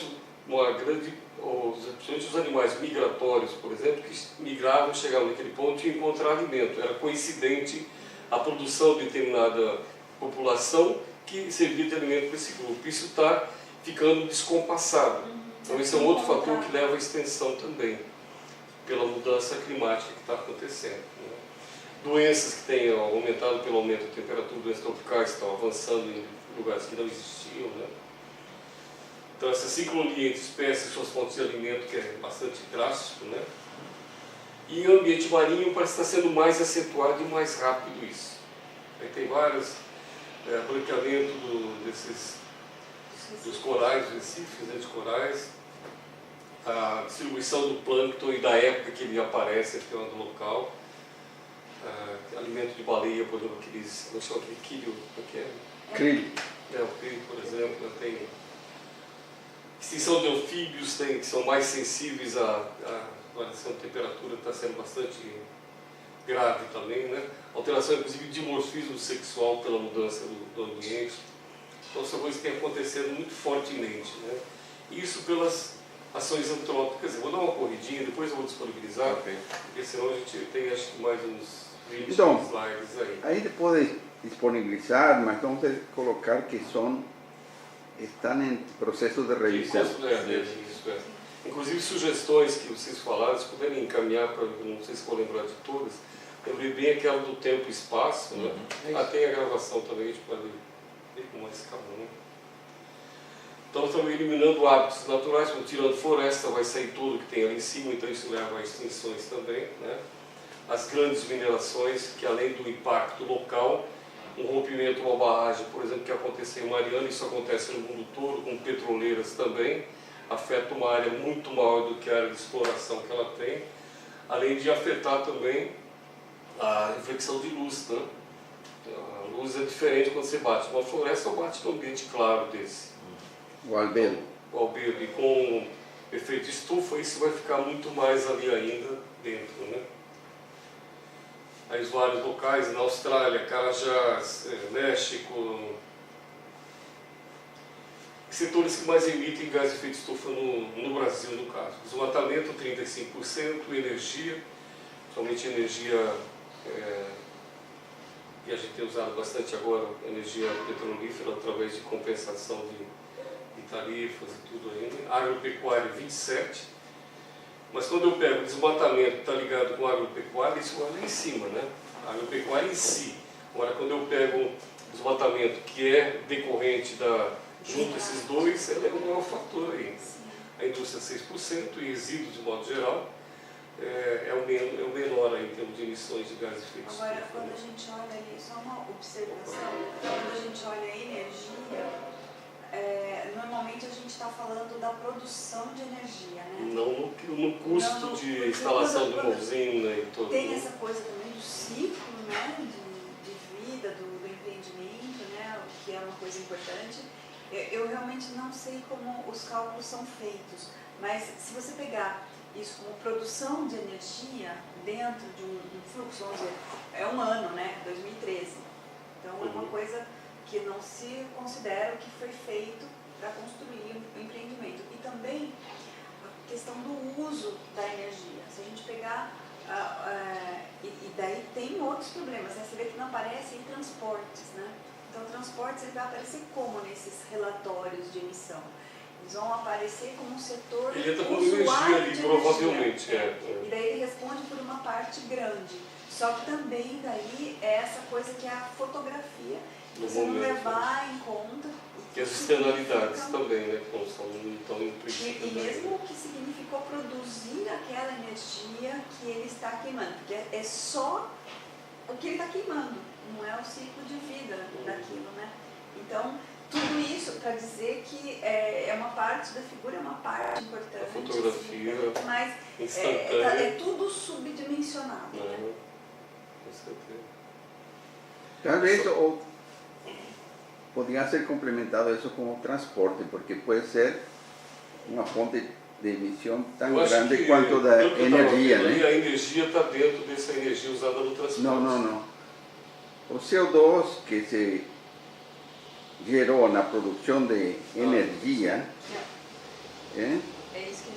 uma grande, principalmente os animais migratórios, por exemplo, que migravam, chegavam naquele ponto e iam encontrar alimento. Era coincidente a produção de determinada população que servia de alimento para esse grupo. Isso está ficando descompassado. Então esse é um outro fator que leva à extensão também, pela mudança climática que está acontecendo, né? Doenças que têm aumentado pelo aumento da temperatura, doenças tropicais estão avançando em lugares que não existiam, né? Então essa sincronia entre espécies e suas fontes de alimento, que é bastante drástico, né? E o ambiente marinho parece estar sendo mais acentuado e mais rápido isso. Aí tem vários branqueamento dos corais, dos recifes, né, de corais, a distribuição do plâncton e da época que ele aparece aqui no local, alimento de baleia, por exemplo, aqueles, não sei aquele quilho, o que é?
Krill.
O krill, por exemplo, tem extinção de anfíbios que são mais sensíveis à variação de temperatura, está sendo bastante grave também, né? Alteração, inclusive, de dimorfismo sexual pela mudança do ambiente. Então, são coisas que têm acontecendo muito fortemente, né? Isso pelas ações antrópicas. Eu vou dar uma corridinha, depois eu vou disponibilizar, porque senão a gente tem, acho que, mais uns 20 slides aí.
Aí pode disponibilizar, mas vamos ter que colocar que estão em processo de revisão.
Isso. Inclusive, sugestões que vocês falaram, se puderem encaminhar para, não sei se vou lembrar de todas, lembrei bem aquela do tempo e espaço, né? Tem a gravação também, a gente pode ver com mais calma, né? Então, estamos eliminando hábitos naturais, como tirando floresta, vai sair tudo que tem ali em cima, então isso leva a extinções também, né? As grandes minerações, que além do impacto local, um rompimento, uma barragem, por exemplo, que aconteceu em Mariana, isso acontece no mundo todo, com petroleiras também, afeta uma área muito maior do que a área de exploração que ela tem, além de afetar também a reflexão de luz, né? A luz é diferente quando você bate numa floresta ou bate num ambiente claro desse.
O albedo.
O albedo, e com efeito estufa, isso vai ficar muito mais ali ainda dentro, né? Aí os vários locais, na Austrália, Carajás, México, setores que mais emitem gás de efeito estufa no Brasil, no caso. Desmatamento, 35%, energia, somente energia, que a gente tem usado bastante agora, energia petrolífera, através de compensação de tarifas e tudo ainda. Agropecuária, 27%. Mas quando eu pego o desmatamento que está ligado com a agropecuária, isso vai lá em cima, né? A agropecuária em si. Agora, quando eu pego o desmatamento que é decorrente junto a esses dois, ela é o maior fator aí. A indústria 6% e resíduos de modo geral é o menor aí em termos de emissões de gases de efeito estufa.
Agora, quando a gente olha ali, só uma observação, quando a gente olha a energia, normalmente a gente está falando da produção de energia, né?
Não no custo de instalação de uma usina e tudo.
Tem essa coisa também do ciclo, né, de vida do empreendimento, né, o que é uma coisa importante. Eu realmente não sei como os cálculos são feitos, mas se você pegar isso como produção de energia dentro de um fluxo, vamos dizer, é um ano, né, 2013. Então é uma coisa que não se considera o que foi feito para construir o empreendimento. E também a questão do uso da energia. Se a gente pegar, e daí tem outros problemas, né? Você vê que não aparece em transportes, né? Então, transportes ele vai aparecer como nesses relatórios de emissão? Eles vão aparecer como um setor
ele entra com energia ali, provavelmente.
E daí ele responde por uma parte grande. Só que também daí é essa coisa que é a fotografia, que você não levar em conta.
E as externalidades também, né? Que não são tão implícitas.
E mesmo o que significou produzir aquela energia que ele está queimando. Porque é só o que ele está queimando, não é o ciclo de vida daquilo, né? Então, tudo isso para dizer que é uma parte da figura, é uma parte importante.
A fotografia,
mas é tudo subdimensionado. Né?
Com certeza.
Talvez podría ser complementado eso con el transporte, porque puede ser una fuente de emisión tan grande quanto da energia, né?
A energia está dentro dessa energia usada no transporte.
Não. O CO2 que se gerou na produção de energia,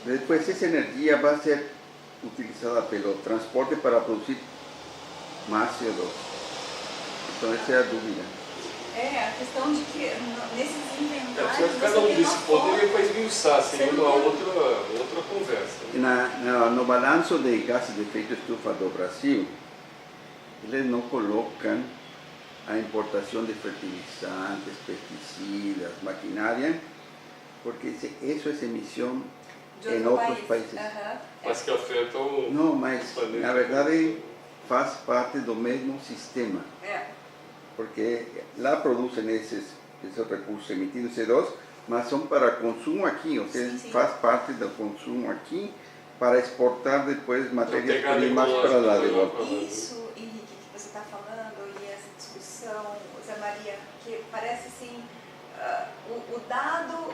depois essa energia vai ser utilizada pelo transporte para produzir mais CO2. Então essa é a dúvida.
A questão de que nesses inventários...
Cada um desse ponto ele vai esmiuçar, seria uma outra conversa.
No balanço de gases de efeito estufa do Brasil, eles não colocam a importação de fertilizantes, pesticidas, maquinária, porque isso é emissão em outros países.
Mas que afeta o...
Não, mas na verdade faz parte do mesmo sistema. Porque lá produzem esses recursos emitidos CO2, mas são para consumo aqui, ou seja, faz parte do consumo aqui para exportar depois matérias-primas para lá de volta.
Isso, Henrique, que você está falando, e essa discussão, Zé Maria, que parece assim, o dado,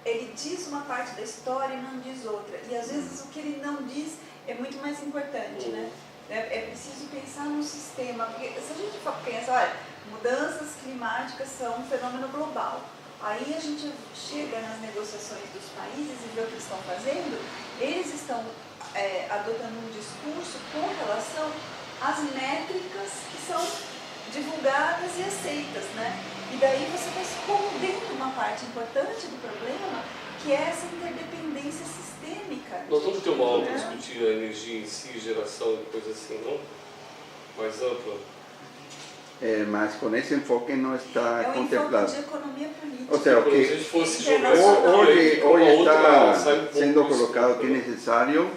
ele diz uma parte da história e não diz outra. E às vezes o que ele não diz é muito mais importante, né? É preciso pensar no sistema, porque se a gente pensa, olha, mudanças climáticas são um fenômeno global. Aí a gente chega nas negociações dos países e vê o que eles estão fazendo, eles estão adotando um discurso com relação às métricas que são divulgadas e aceitas, né? E daí você vai escondendo uma parte importante do problema, que é essa interdependência sistêmica.
Nós vamos ter uma aula para discutir a energia em si, geração e coisa assim, não? Mais ampla.
Mas com esse enfoque não está contemplado.
É um enfoque de economia política.
Ou seja, hoje está sendo colocado que é necessário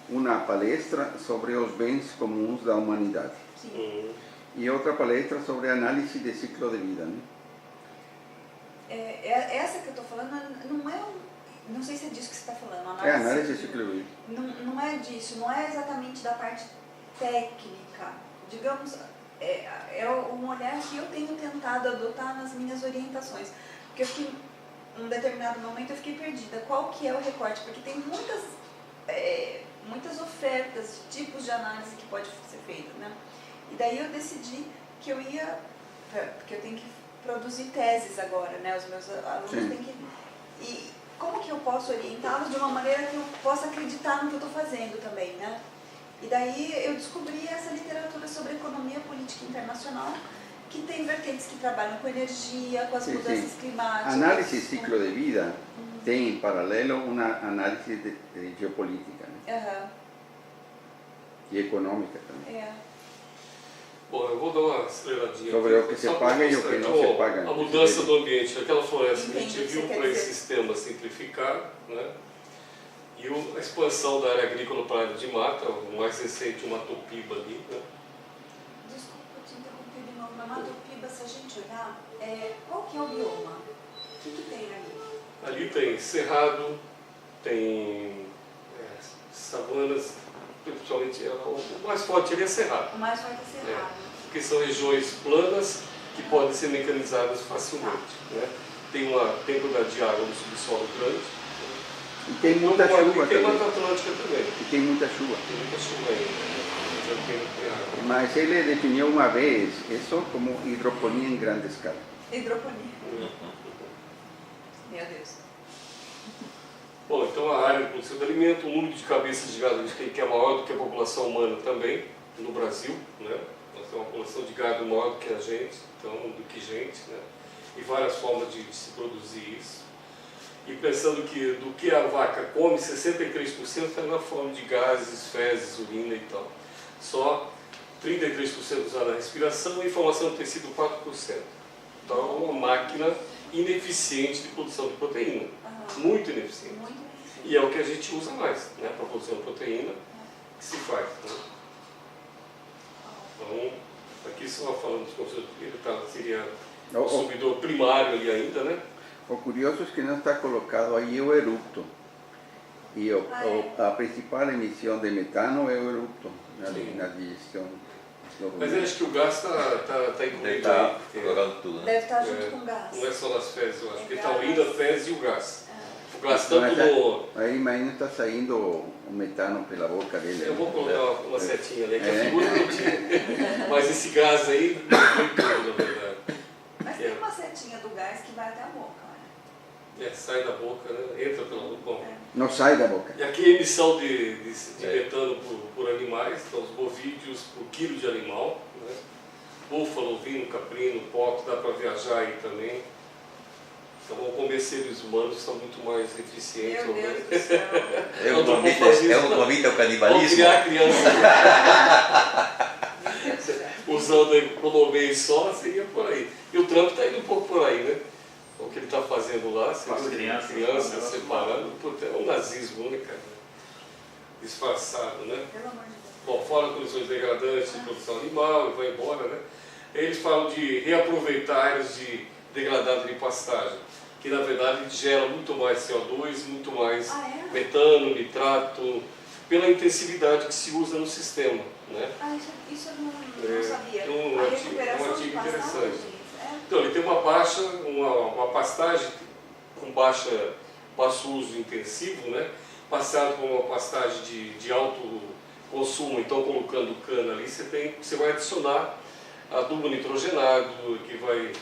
uma palestra sobre os bens comuns da humanidade.
Sim.
E outra palestra sobre análise de ciclo de vida, né?
Essa que eu estou falando não é não sei se é disso que você está falando.
Análise de ciclo de vida.
Não é disso, não é exatamente da parte técnica. Digamos, é um olhar que eu tenho tentado adotar nas minhas orientações. Porque eu fiquei, em um determinado momento, eu fiquei perdida. Qual que é o recorte? Porque tem muitas ofertas, tipos de análise que pode ser feita, né? E daí eu decidi que eu ia, porque eu tenho que produzir teses agora, né? Os meus alunos têm que... E como que eu posso orientá-los de uma maneira que eu possa acreditar no que eu estou fazendo também, né? E daí eu descobri essa literatura sobre economia política internacional, que tem vertentes que trabalham com energia, com as mudanças climáticas.
Análise de ciclo de vida tem em paralelo uma análise de geopolítica, né? E econômica também.
Bom, eu vou dar uma aceleradinha
sobre o que se paga e o que não se paga.
A mudança do ambiente, aquela floresta que a gente viu para esse sistema simplificar, né? E a expansão da área agrícola para a área de mata, o mais recente, o Matopiba ali, né?
Desculpa te interromper de novo, mas Matopiba, se a gente olhar, qual que é o bioma? O que tem ali?
Ali tem cerrado, tem savanas, principalmente o mais forte ali é cerrado.
O mais forte é cerrado.
Porque são regiões planas que podem ser mecanizadas facilmente. Né? Tem uma quantidade de água no subsolo grande.
E tem muita chuva também.
E tem Mata Atlântica também.
E tem muita chuva.
Tem muita chuva ainda.
Mas ele definiu uma vez isso como hidroponia em grande escala.
Hidroponia. Meu Deus.
Bom, então a área de produção de alimento, o número de cabeças de gado que é maior do que a população humana também, no Brasil, né? Nós temos uma população de gado maior do que a gente, né? E várias formas de se produzir isso. E pensando que do que a vaca come, 63% está na forma de gases, fezes, urina e tal. Só 33% usada na respiração e formação do tecido 4%. Então é uma máquina ineficiente de produção de proteína. Muito ineficiente. E é o que a gente usa mais, né, para produção de proteína, que se faz. Né? Então, aqui só falando de ele seria o consumidor primário ali ainda, né?
O curioso é que não está colocado aí o eructo. E a principal emissão de metano é o eructo na digestão.
Mas eu acho que o gás está incluído
Deve estar
aí.
colocando tudo, né?
Deve estar junto com o gás.
Não é só nas fezes, eu acho. Porque está
gás.
unindo a fezes e o gás. O gás tanto no...
Aí imagina está saindo o metano pela boca dele.
Eu vou colocar uma setinha ali, que a figura não tinha. Mas esse gás aí não foi tudo, na verdade.
Mas tem uma setinha do gás que vai até a boca, né?
Sai da boca, né? Entra pela boca. Bom.
Não sai da boca.
E aqui a emissão de metano por animais, então os bovídeos por quilo de animal, né? Búfalo, ovino, caprino, porco, dá para viajar aí também. Então vamos comer seres humanos, são muito mais eficientes.
Meu Deus do céu.
É um convite ao canibalismo?
Vamos criar criança. Usando a economia só, seria por aí. E o Trump está indo um pouco por aí, né? O que ele está fazendo lá, crianças separando, é um nazismo, né, cara? Disfarçado, né?
Pelo amor de Deus.
Bom, fora condições degradantes de produção animal, e vai embora, né? Eles falam de reaproveitar áreas degradadas de pastagem, que na verdade gera muito mais CO2, muito mais metano, nitrato, pela intensividade que se usa no sistema, né?
Isso eu não sabia.
A recuperação de pastagem. Então, ele tem uma pastagem com baixo uso intensivo, né? Passado por uma pastagem de alto consumo, então colocando cana ali, você vai adicionar adubo nitrogenado, que vai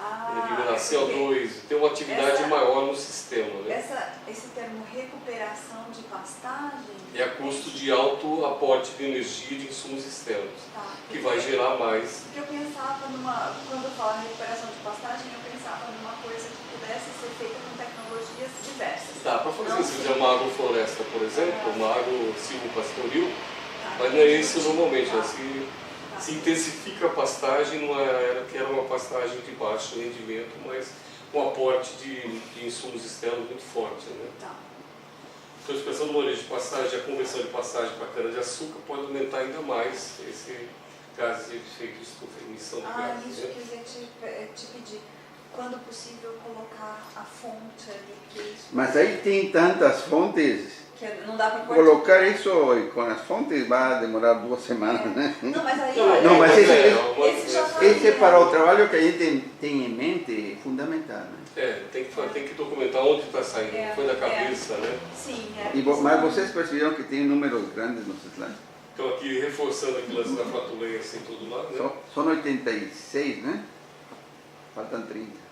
eliminar CO2, tem uma atividade maior no sistema. Né?
Esse termo recuperação de pastagem
é a custo de alto aporte de energia de insumos externos, que vai gerar mais.
Porque eu pensava quando eu falo recuperação de pastagem, eu pensava numa coisa que pudesse ser feita com tecnologias diversas.
Dá para fazer isso, fazer uma agrofloresta, por exemplo, uma agro-silvopastoril, mas não é isso normalmente, se intensifica a pastagem, não era que era uma pastagem de baixo rendimento, mas com aporte de insumos externos muito forte. Né? Então, pensando no manejo de pastagem, a conversão de pastagem para cana-de-açúcar pode aumentar ainda mais esse gás de efeito estufa, emissão de gases.
Isso que eu ia te pedir. Quando possível, colocar a fonte ali.
Mas aí tem tantas fontes.
Que não dá para
colocar isso com as fontes vai demorar 2 semanas, né?
Não, mas aí...
Não, mas esse é para o trabalho que a gente tem em mente fundamental, né?
Tem que documentar onde está saindo, foi da cabeça, né?
Sim,
mas vocês perceberam que tem números grandes nos slides?
Então aqui, reforçando aqui lance da flatulência em todo lado, né?
São 86, né? Faltam 30.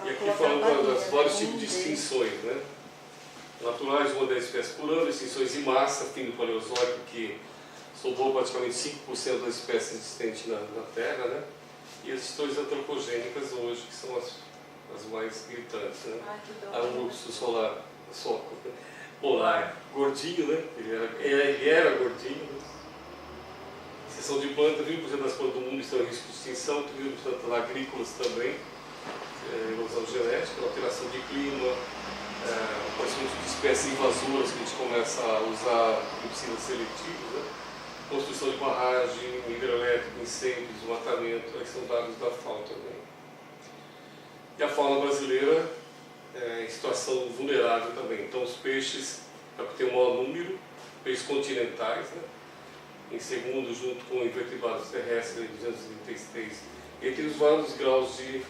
E aqui falando das vários tipos de extinções, né? Naturais, 1 a 10 espécies por ano, extinções em massa, fim do Paleozoico, que sobrou praticamente 5% das espécies existentes na Terra, né? E as extinções antropogênicas hoje, que são as mais gritantes, né? Arbusto solar, polar, gordinho, né? Ele era gordinho, né? Exceção de planta, 20% das plantas do mundo estão em risco de extinção, 30% agrícolas também, erosão genética, alteração de clima, aparecimento de espécies invasoras que a gente começa a usar herbicidas seletivos, né? Construção de barragem, hidrelétrica, incêndios, desmatamento, aí são dados da FAO também. E a fauna brasileira em situação vulnerável também. Então os peixes, tem o maior número, peixes continentais, né? Em segundo, junto com invertebrados terrestres, 233, e tem os vários graus de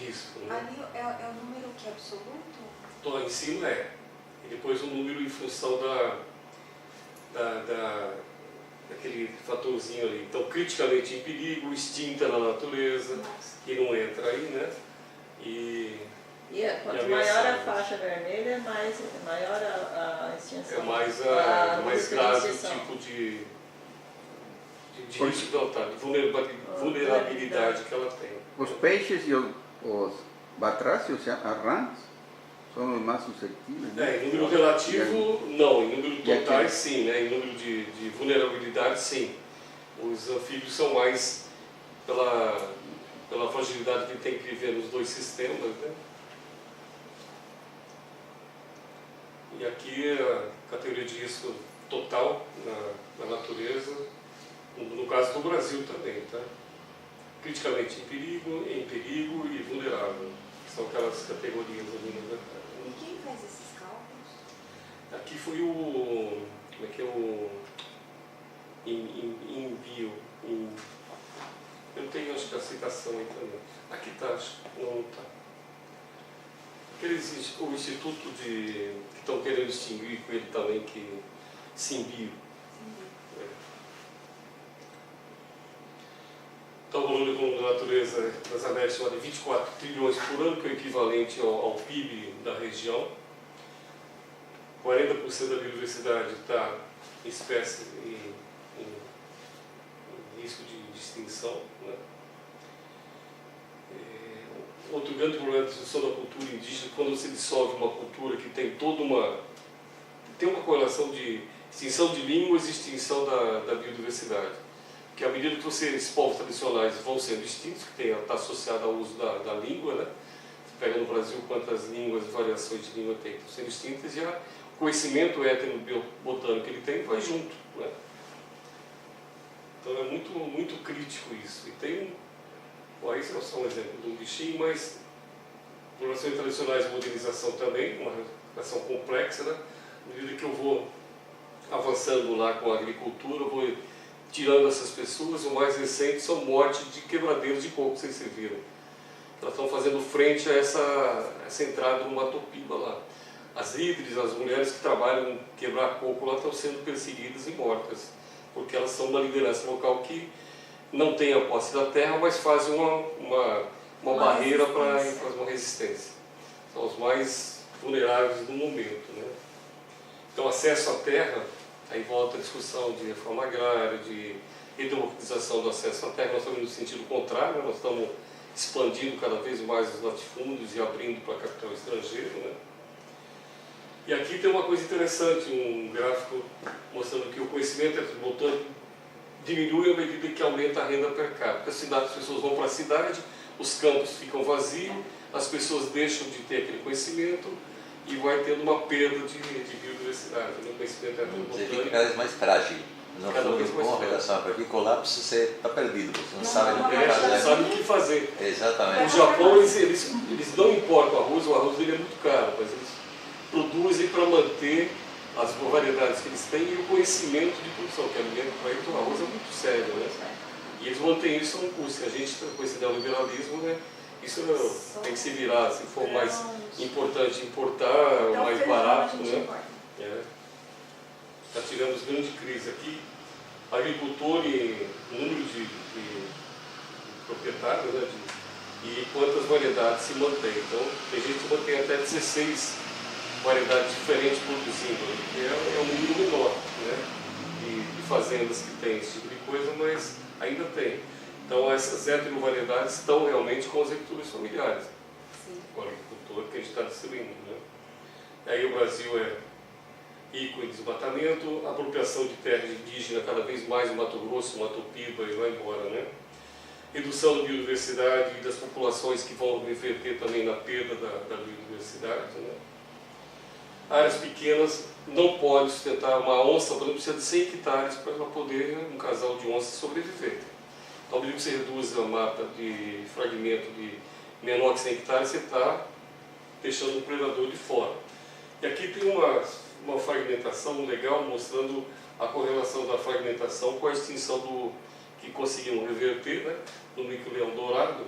risco. Né?
Ali é o número que é absoluto?
Então, em cima é. E depois o número em função daquele fatorzinho ali. Então, criticamente em perigo, extinta na natureza, que não entra aí, né?
Quanto maior a faixa vermelha, maior a extinção.
É mais grave o tipo de risco, de vulnerabilidade que ela tem.
Os peixes e os batráceos, as rãs, são os mais suscetíveis, né?
Em número relativo, não. Em número totais, sim. Né? Em número de vulnerabilidade, sim. Os anfíbios são mais pela fragilidade que tem que viver nos dois sistemas, né? E aqui a categoria de risco total na natureza, no caso do Brasil também, tá? Criticamente em perigo e vulnerável. São aquelas categorias ali no mercado.
E quem faz esses cálculos?
Aqui foi o... Como é que é o... Envio. Eu tenho, acho que a citação aí também. Aqui está, acho. Não está. O instituto que estão querendo distinguir com ele também, que Simbio. Então, o volume econômico da natureza das Américas é de 24 trilhões por ano, que é o equivalente ao PIB da região. 40% da biodiversidade está em espécie em risco de extinção. Né? Outro grande problema da destruição da cultura indígena, quando você dissolve uma cultura que tem toda uma... tem uma correlação de extinção de línguas e extinção da biodiversidade. Porque à medida que esses povos tradicionais vão sendo extintos, que está associado ao uso da língua, né? Você pega no Brasil quantas línguas, variações de língua tem que estão sendo extintas, e o conhecimento etnobotânico que ele tem vai junto. Né? Então é muito, muito crítico isso. E tem esse é só um exemplo de um bichinho, mas populações tradicionais e modernização também, uma relação complexa, né? À medida que eu vou avançando lá com a agricultura, eu vou tirando essas pessoas. O mais recente são mortes de quebradeiros de coco, vocês viram. Elas estão fazendo frente a essa entrada no Matopiba lá. As líderes, as mulheres que trabalham em quebrar coco lá estão sendo perseguidas e mortas, porque elas são uma liderança local que não tem a posse da terra, mas fazem uma barreira para fazer uma resistência. São os mais vulneráveis do momento. Né? Então, acesso à terra, aí volta a discussão de reforma agrária, de redemocratização do acesso à terra. Nós estamos no sentido contrário, nós estamos expandindo cada vez mais os latifúndios e abrindo para capital estrangeiro. Né? E aqui tem uma coisa interessante, um gráfico mostrando que o conhecimento etnobotânico diminui à medida que aumenta a renda per capita. As pessoas vão para a cidade, os campos ficam vazios, as pessoas deixam de ter aquele conhecimento e vai tendo uma perda de biodiversidade. O conhecimento etnobotânico
você fica cada vez mais frágil. No fundo, com relação a perfil colapso, você está perdido, você não sabe o que fazer.
Não sabe o que fazer.
Exatamente.
No Japão, eles não importam o arroz dele é muito caro, mas eles produzem para manter as variedades que eles têm e o conhecimento de produção, que alimento para eles, o arroz é muito sério, né? E eles mantêm isso a um custo. A gente, com esse neoliberalismo, né, isso tem que se virar, se for mais importante importar,
então,
mais barato, né? Já tivemos grande crise aqui. Agricultor e número de proprietários, né, e quantas variedades se mantém. Então, tem gente que mantém até 16 variedades diferentes produzindo, que é um número menor, né, de fazendas que tem esse tipo de coisa, mas ainda tem. Então essas heterovariedades estão realmente com os agricultores familiares. Sim. O agricultor que a gente está destruindo. Né? Aí o Brasil é rico em desmatamento, apropriação de terras indígenas cada vez mais, Mato Grosso, Mato Piba e vai embora. Né? Redução da biodiversidade e das populações que vão reverter também na perda da biodiversidade. Né? Áreas pequenas não podem sustentar uma onça, por exemplo, precisa de 100 hectares para ela poder, um casal de onças, sobreviver. Então, ao medida que você reduz a mata de fragmento de menor que 100 hectares, você está deixando o predador de fora. E aqui tem uma fragmentação legal mostrando a correlação da fragmentação com a extinção que conseguiram reverter, né, do mico-leão dourado,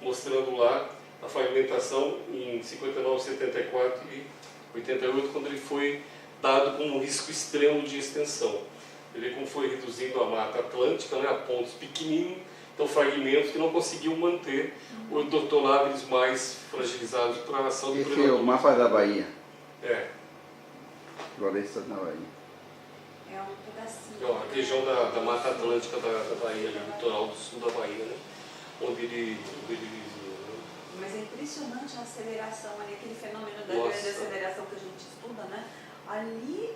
mostrando lá a fragmentação em 59, 74 e 88, quando ele foi dado como um risco extremo de extensão. Ele como foi reduzindo a mata atlântica, né, a pontos pequenininhos, então fragmentos que não conseguiam manter ou tornar eles mais fragilizados para a ação do predador.
Esse é o mapa da Bahia.
É.
Floresta da Bahia.
É um pedacinho.
É a região da Mata Atlântica da Bahia, ali, litoral do sul da Bahia, né, onde ele vivia.
Mas é impressionante a aceleração ali, aquele fenômeno da grande aceleração que a gente estuda, né? Ali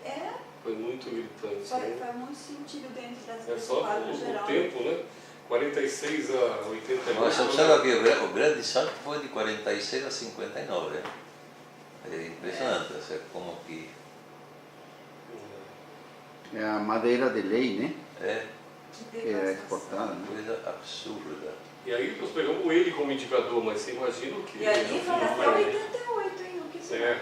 foi muito gritante.
Faz muito sentido dentro desse
só
quadro geral.
O tempo, né? 46 a 89.
Mas observa que o grande salto foi de 46 a 59, né? É impressionante, como que...
É a madeira de lei, né?
É.
era exportada, né?
Coisa absurda.
E aí nós pegamos ele como indicador, mas você imagina o que...
E ali vai até 88, hein? O que será?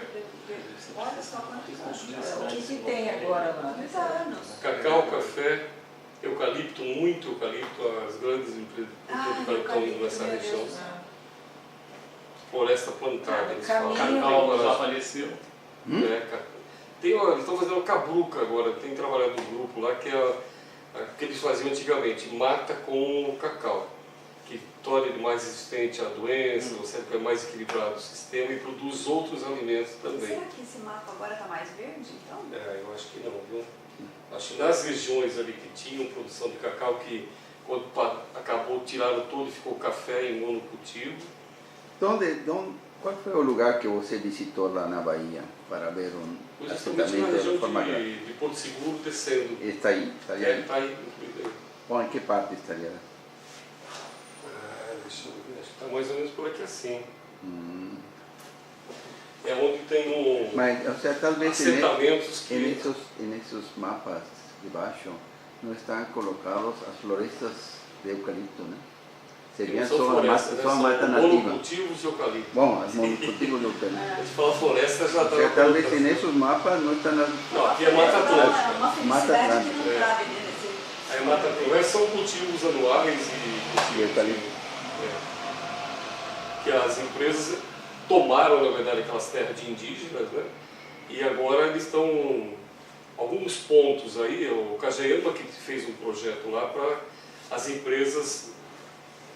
Olha só quantos anos.
O que tem agora lá?
30 anos.
Cacau, café, eucalipto, muito eucalipto, as grandes empresas de eucalipto estão indo nessa região. Floresta plantada, eles falam.
Cacau já apareceu.
Eles estão fazendo cabruca agora, tem trabalhado no grupo lá, que é que eles faziam antigamente, mata com cacau, que torna ele mais resistente à doença, ou seja, é mais equilibrado o sistema e produz outros alimentos também.
Será que esse mapa agora está mais verde, então?
Eu acho que não, viu? Acho que nas regiões ali que tinham produção de cacau, que quando acabou, tiraram todo e ficou café em monocultivo.
Qual foi o lugar que você visitou lá na Bahia para ver
Justamente na região de Porto Seguro, descendo.
Está aí?
Está aí.
Bom, em que parte estaria?
Deixa eu ver, acho que está mais ou menos por aqui assim. É onde tem
Mas, ou seja, talvez
assentamentos
nesses mapas de baixo não estão colocadas as florestas de eucalipto, né? Seriam só a mata nativa.
Monocultivos de eucalipto.
Bom, os monocultivos de eucalipto.
A gente fala floresta, já está...
Talvez nesses mapas não estão...
Não, aqui é Mata Atlântica.
Uma felicidade que não cabe nesse...
Aí Mata Atlântica são cultivos anuais e
eucalipto.
Que as empresas tomaram, na verdade, aquelas terras de indígenas, né? E agora eles estão... Alguns pontos aí, o Cajaíba que fez um projeto lá para as empresas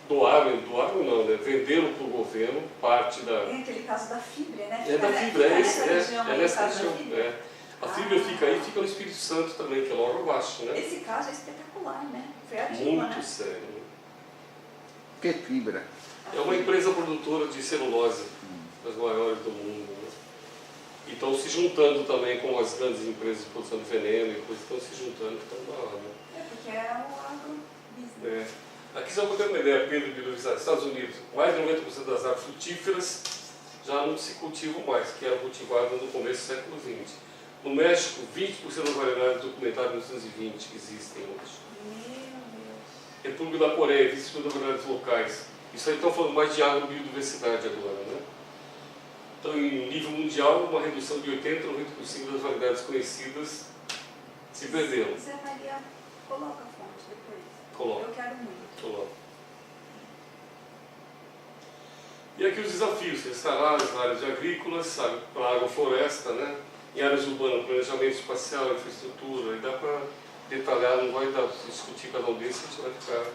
doaram não, né? Venderam para o governo parte da...
Tem aquele caso da fibra, né?
É da fibra, é nessa região.
Fibra.
A fibra fica aí, fica no Espírito Santo também, que é logo abaixo, né?
Esse caso é espetacular, né? Foi ativa,
muito
né?
sério.
Que fibra?
É uma empresa produtora de celulose, das maiores do mundo. Né? E estão se juntando também com as grandes empresas de produção de veneno e coisas, estão se juntando, estão na hora.
Porque é o agrobusiness.
Aqui, só para ter uma ideia, Pedro e Biodiversidade, Estados Unidos, mais de 90% das árvores frutíferas já não se cultivam mais, que eram cultivadas no começo do século XX. No México, 20% das variedades documentadas em 1920 existem hoje.
Meu Deus.
República da Coreia, 20% das variedades locais. Isso aí estão falando mais de agrobiodiversidade agora, né? Então, em nível mundial, uma redução de 80% a 90% das variedades conhecidas se perderam.
Zé Maria, coloca a fonte depois.
Coloca.
Eu quero muito.
E aqui os desafios, escalares, áreas agrícolas, para a agrofloresta, né? Em áreas urbanas, planejamento espacial, infraestrutura, e dá para detalhar, não vai dar para discutir cada um desses, a gente vai ficar,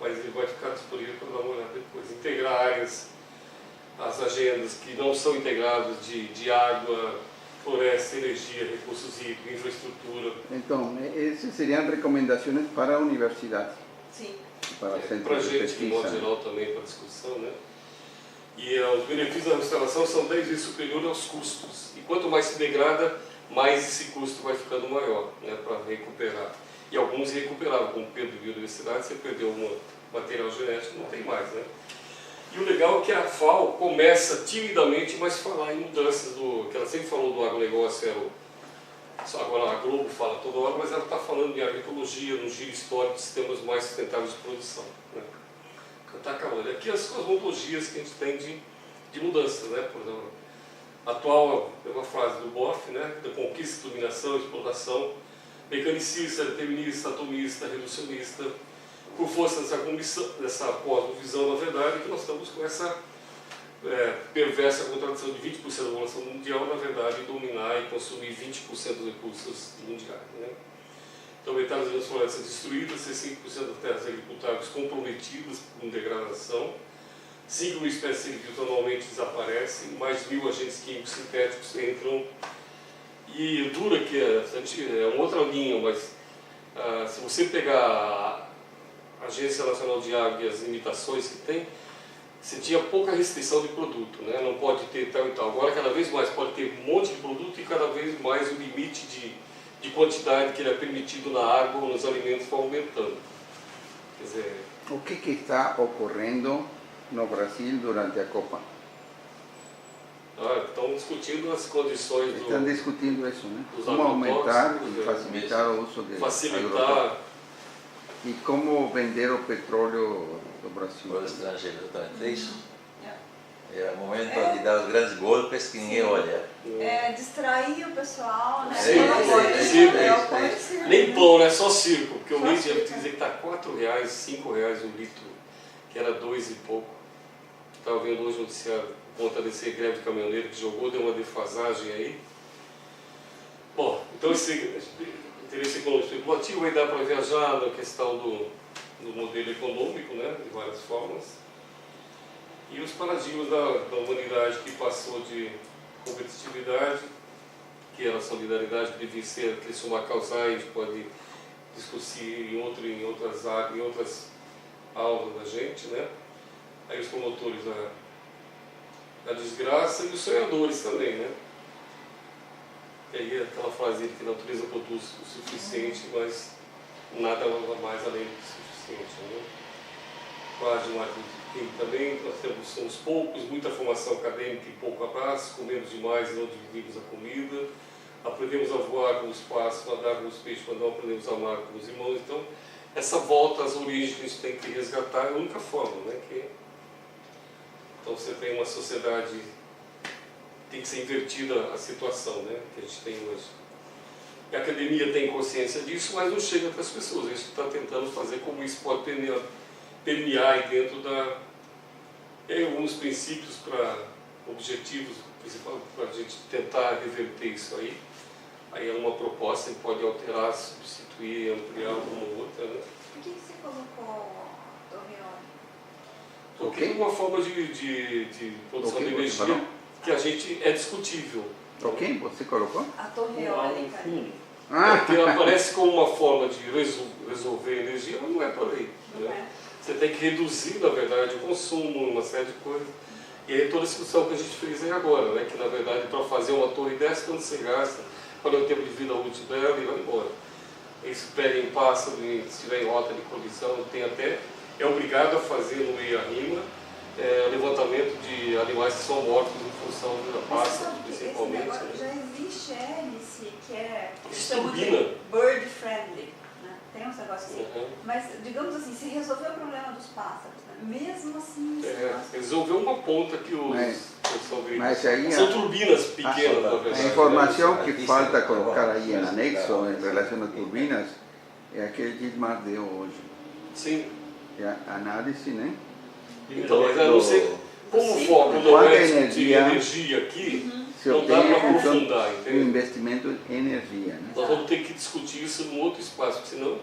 mas ele vai ficar disponível para dar uma olhada depois. Integrar áreas, as agendas que não são integradas de água, floresta, energia, recursos hídricos, infraestrutura.
Então, essas seriam recomendações para a universidade.
Sim.
Para o centro
Para a
de
gente,
pesquisa.
de modo geral, também para discussão, né? E os benefícios da restauração são 10 vezes superiores aos custos. E quanto mais se degrada, mais esse custo vai ficando maior, né, para recuperar. E alguns recuperaram, como perda de biodiversidade, você perdeu um material genético, não tem mais, né? E o legal é que a FAO começa timidamente, mas falar em mudanças que ela sempre falou do agronegócio, agora a Globo fala toda hora, mas ela está falando de agroecologia, no giro histórico de sistemas mais sustentáveis de produção, né? Está acabando. Aqui as cosmologias que a gente tem de mudanças, né? Por exemplo, atual é uma frase do Boff, né? Da conquista, dominação, exploração, mecanicista, determinista, atomista, reducionista, por força dessa cosmovisão, na verdade, que nós estamos com essa perversa contradição de 20% da população mundial, na verdade, dominar e consumir 20% dos recursos mundiais, né? Então, metade das florestas destruídas, 65% das terras agricultáveis comprometidas com degradação, 5 mil espécies de vida anualmente desaparecem, mais de 1.000 agentes químicos sintéticos entram. E dura que é uma outra linha, mas se você pegar a Agência Nacional de Água e as limitações que tem, você tinha pouca restrição de produto, né? Não pode ter tal e tal. Agora, cada vez mais, pode ter um monte de produto e cada vez mais o limite de quantidade que ele é permitido na água ou nos alimentos vai aumentando. Quer dizer,
o que está ocorrendo no Brasil durante a Copa?
Estão discutindo as condições
Estão discutindo isso, né?
dos
Como aumentar
agrotóxicos,
e facilitar o uso de
facilitar
E como vender o petróleo do Brasil?
Para o estrangeiro, exatamente. É isso. É o momento de dar os grandes golpes que ninguém olha.
Distrair o pessoal, né?
Nem pão, né? Só circo. Porque o leite deve dizer que está R$4, R$5 o litro, que era 2 e pouco. Estava vendo hoje o noticiário por conta desse greve de caminhoneiro que jogou, deu uma defasagem aí. Bom, então esse interesse econômico especulativo aí dá para viajar na questão do modelo econômico, né? De várias formas. E os paradigmas da humanidade que passou de competitividade, que era a solidariedade, que devia ser aquele somar causal, a gente pode discutir em outras aulas da gente, né? Aí os promotores da desgraça e os sonhadores também, né? E aí aquela frase que a natureza produz o suficiente, mas nada mais além do suficiente, né? Quase Martin King também, nós somos poucos, muita formação acadêmica e pouco abraço, comemos demais e não dividimos a comida, aprendemos a voar no espaço, nadar com os peixes, mas não aprendemos a amar com os irmãos. Então, essa volta às origens que a gente tem que resgatar é a única forma, né? Então, você tem uma sociedade, tem que ser invertida a situação, né? Que a gente tem hoje. A academia tem consciência disso, mas não chega para as pessoas. A gente está tentando fazer como isso pode permear aí dentro alguns princípios para objetivos principais para a gente tentar reverter isso aí. Aí é uma proposta que pode alterar, substituir, ampliar alguma outra, né?
Por que você colocou Torreone?
Porque é uma forma de produção de energia que a gente é discutível.
Ok, você colocou?
A torre eólica.
Porque ela aparece como uma forma de resolver energia, mas não é por aí. Né? Você tem que reduzir, na verdade, o consumo, uma série de coisas. E aí toda a discussão que a gente fez aí agora, né? Que na verdade para fazer uma torre dessa, quando você gasta, qual é o tempo de vida útil dela e vai embora. Isso pega em pássaro, se estiver em rota de colisão, é obrigado a fazer no meio a rima, levantamento de animais que são mortos em função da pássaro, principalmente.
Né? Já existe hélice, que é
bird
friendly. Tem uns negócios assim. Mas, digamos assim, se resolver o problema dos pássaros, né? Mesmo assim...
resolveu uma ponta que
mas aí
são turbinas pequenas, na verdade.
A informação que falta colocar aí em anexo, em relação a turbinas, é aquele que Gilmar deu hoje.
Sim.
É a análise, né?
Então, mas eu não sei como o foco não é de energia aqui, não dá para aprofundar, entendeu?
O investimento em energia, né?
Nós vamos ter que discutir isso num outro espaço, porque senão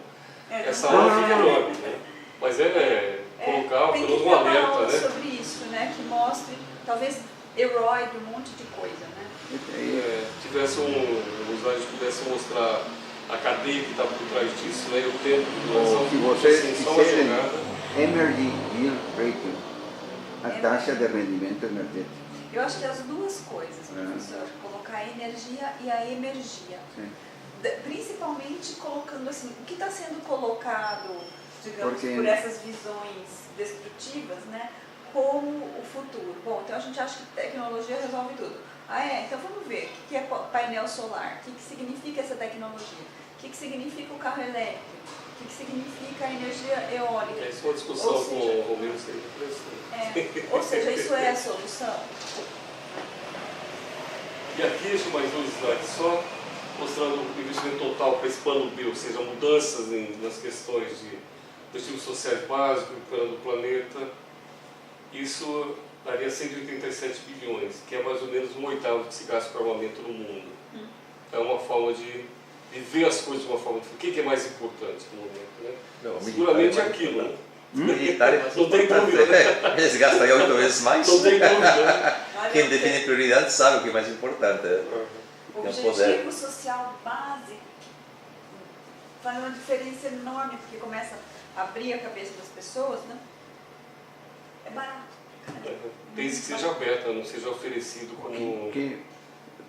essa aula fica enorme, né? Mas colocar pelo menos um alerta, né?
Sobre isso, né? Que mostre, talvez, herói de um monte de coisa, né?
Tivesse os slides pudessem mostrar a cadeia que está por trás disso, né? O tempo de duração,
se vocês
assim, só uma
quiserem,
jogada.
Energy Yield Rating, a taxa de rendimento energético.
Eu acho que as duas coisas, professor, colocar a energia e a emergia. Principalmente colocando assim, o que está sendo colocado, digamos, por essas visões destrutivas, né, como o futuro. Bom, então a gente acha que tecnologia resolve tudo. Então vamos ver o que é painel solar, o que significa essa tecnologia, o que significa o carro elétrico, o que significa a energia eólica.
Isso é uma discussão com o Romero sempre.
Ou seja, isso é a solução.
E aqui deixa mais dois slides só, mostrando o investimento total para esse plano B, ou seja, mudanças nas questões de objetivos sociais básicos, recuperando o planeta. Isso daria 187 bilhões, que é mais ou menos 1/8 que se gasta para armamento no mundo. É uma forma de ver as coisas de uma forma diferente. O que é mais importante no momento? Né?
Não,
seguramente é aquilo. Né?
Militar é mais
não tem dúvida. Né?
Eles gastam 8 vezes mais.
Não tem dúvida. Né?
Quem define prioridade sabe o que é mais importante.
O objetivo social básico faz uma diferença enorme, porque começa a abrir a cabeça das pessoas, né? É barato.
Desde que seja aberta, não seja oferecido como...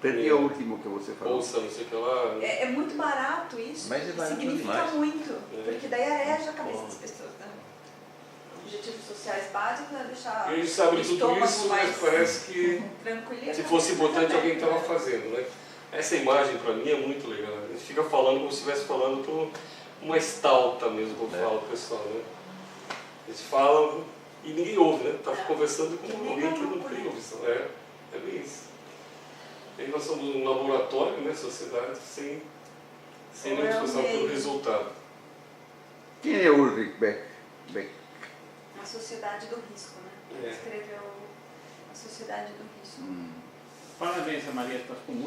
Perdi o último que você falou.
Bolsa, não sei o que lá.
É muito barato isso.
Mas é barato
significa
demais.
Muito, porque daí areja a cabeça das pessoas. Né? Objetivos sociais básicos é deixar.
E a gente sabe de tudo isso, mas parece que se fosse importante alguém estava fazendo, né? Essa imagem para mim é muito legal. A gente fica falando como se estivesse falando uma estalta mesmo, como fala o pessoal, né? Eles falam e ninguém ouve, né? Está conversando com alguém que não tem ouvição. É bem isso. E aí nós somos um laboratório, né, sociedade, sem nenhuma discussão pelo resultado.
Quem é Ulrich Beck?
A Sociedade do Risco, né? Ele escreveu A Sociedade do Risco.
Parabéns, a Maria, ficou muito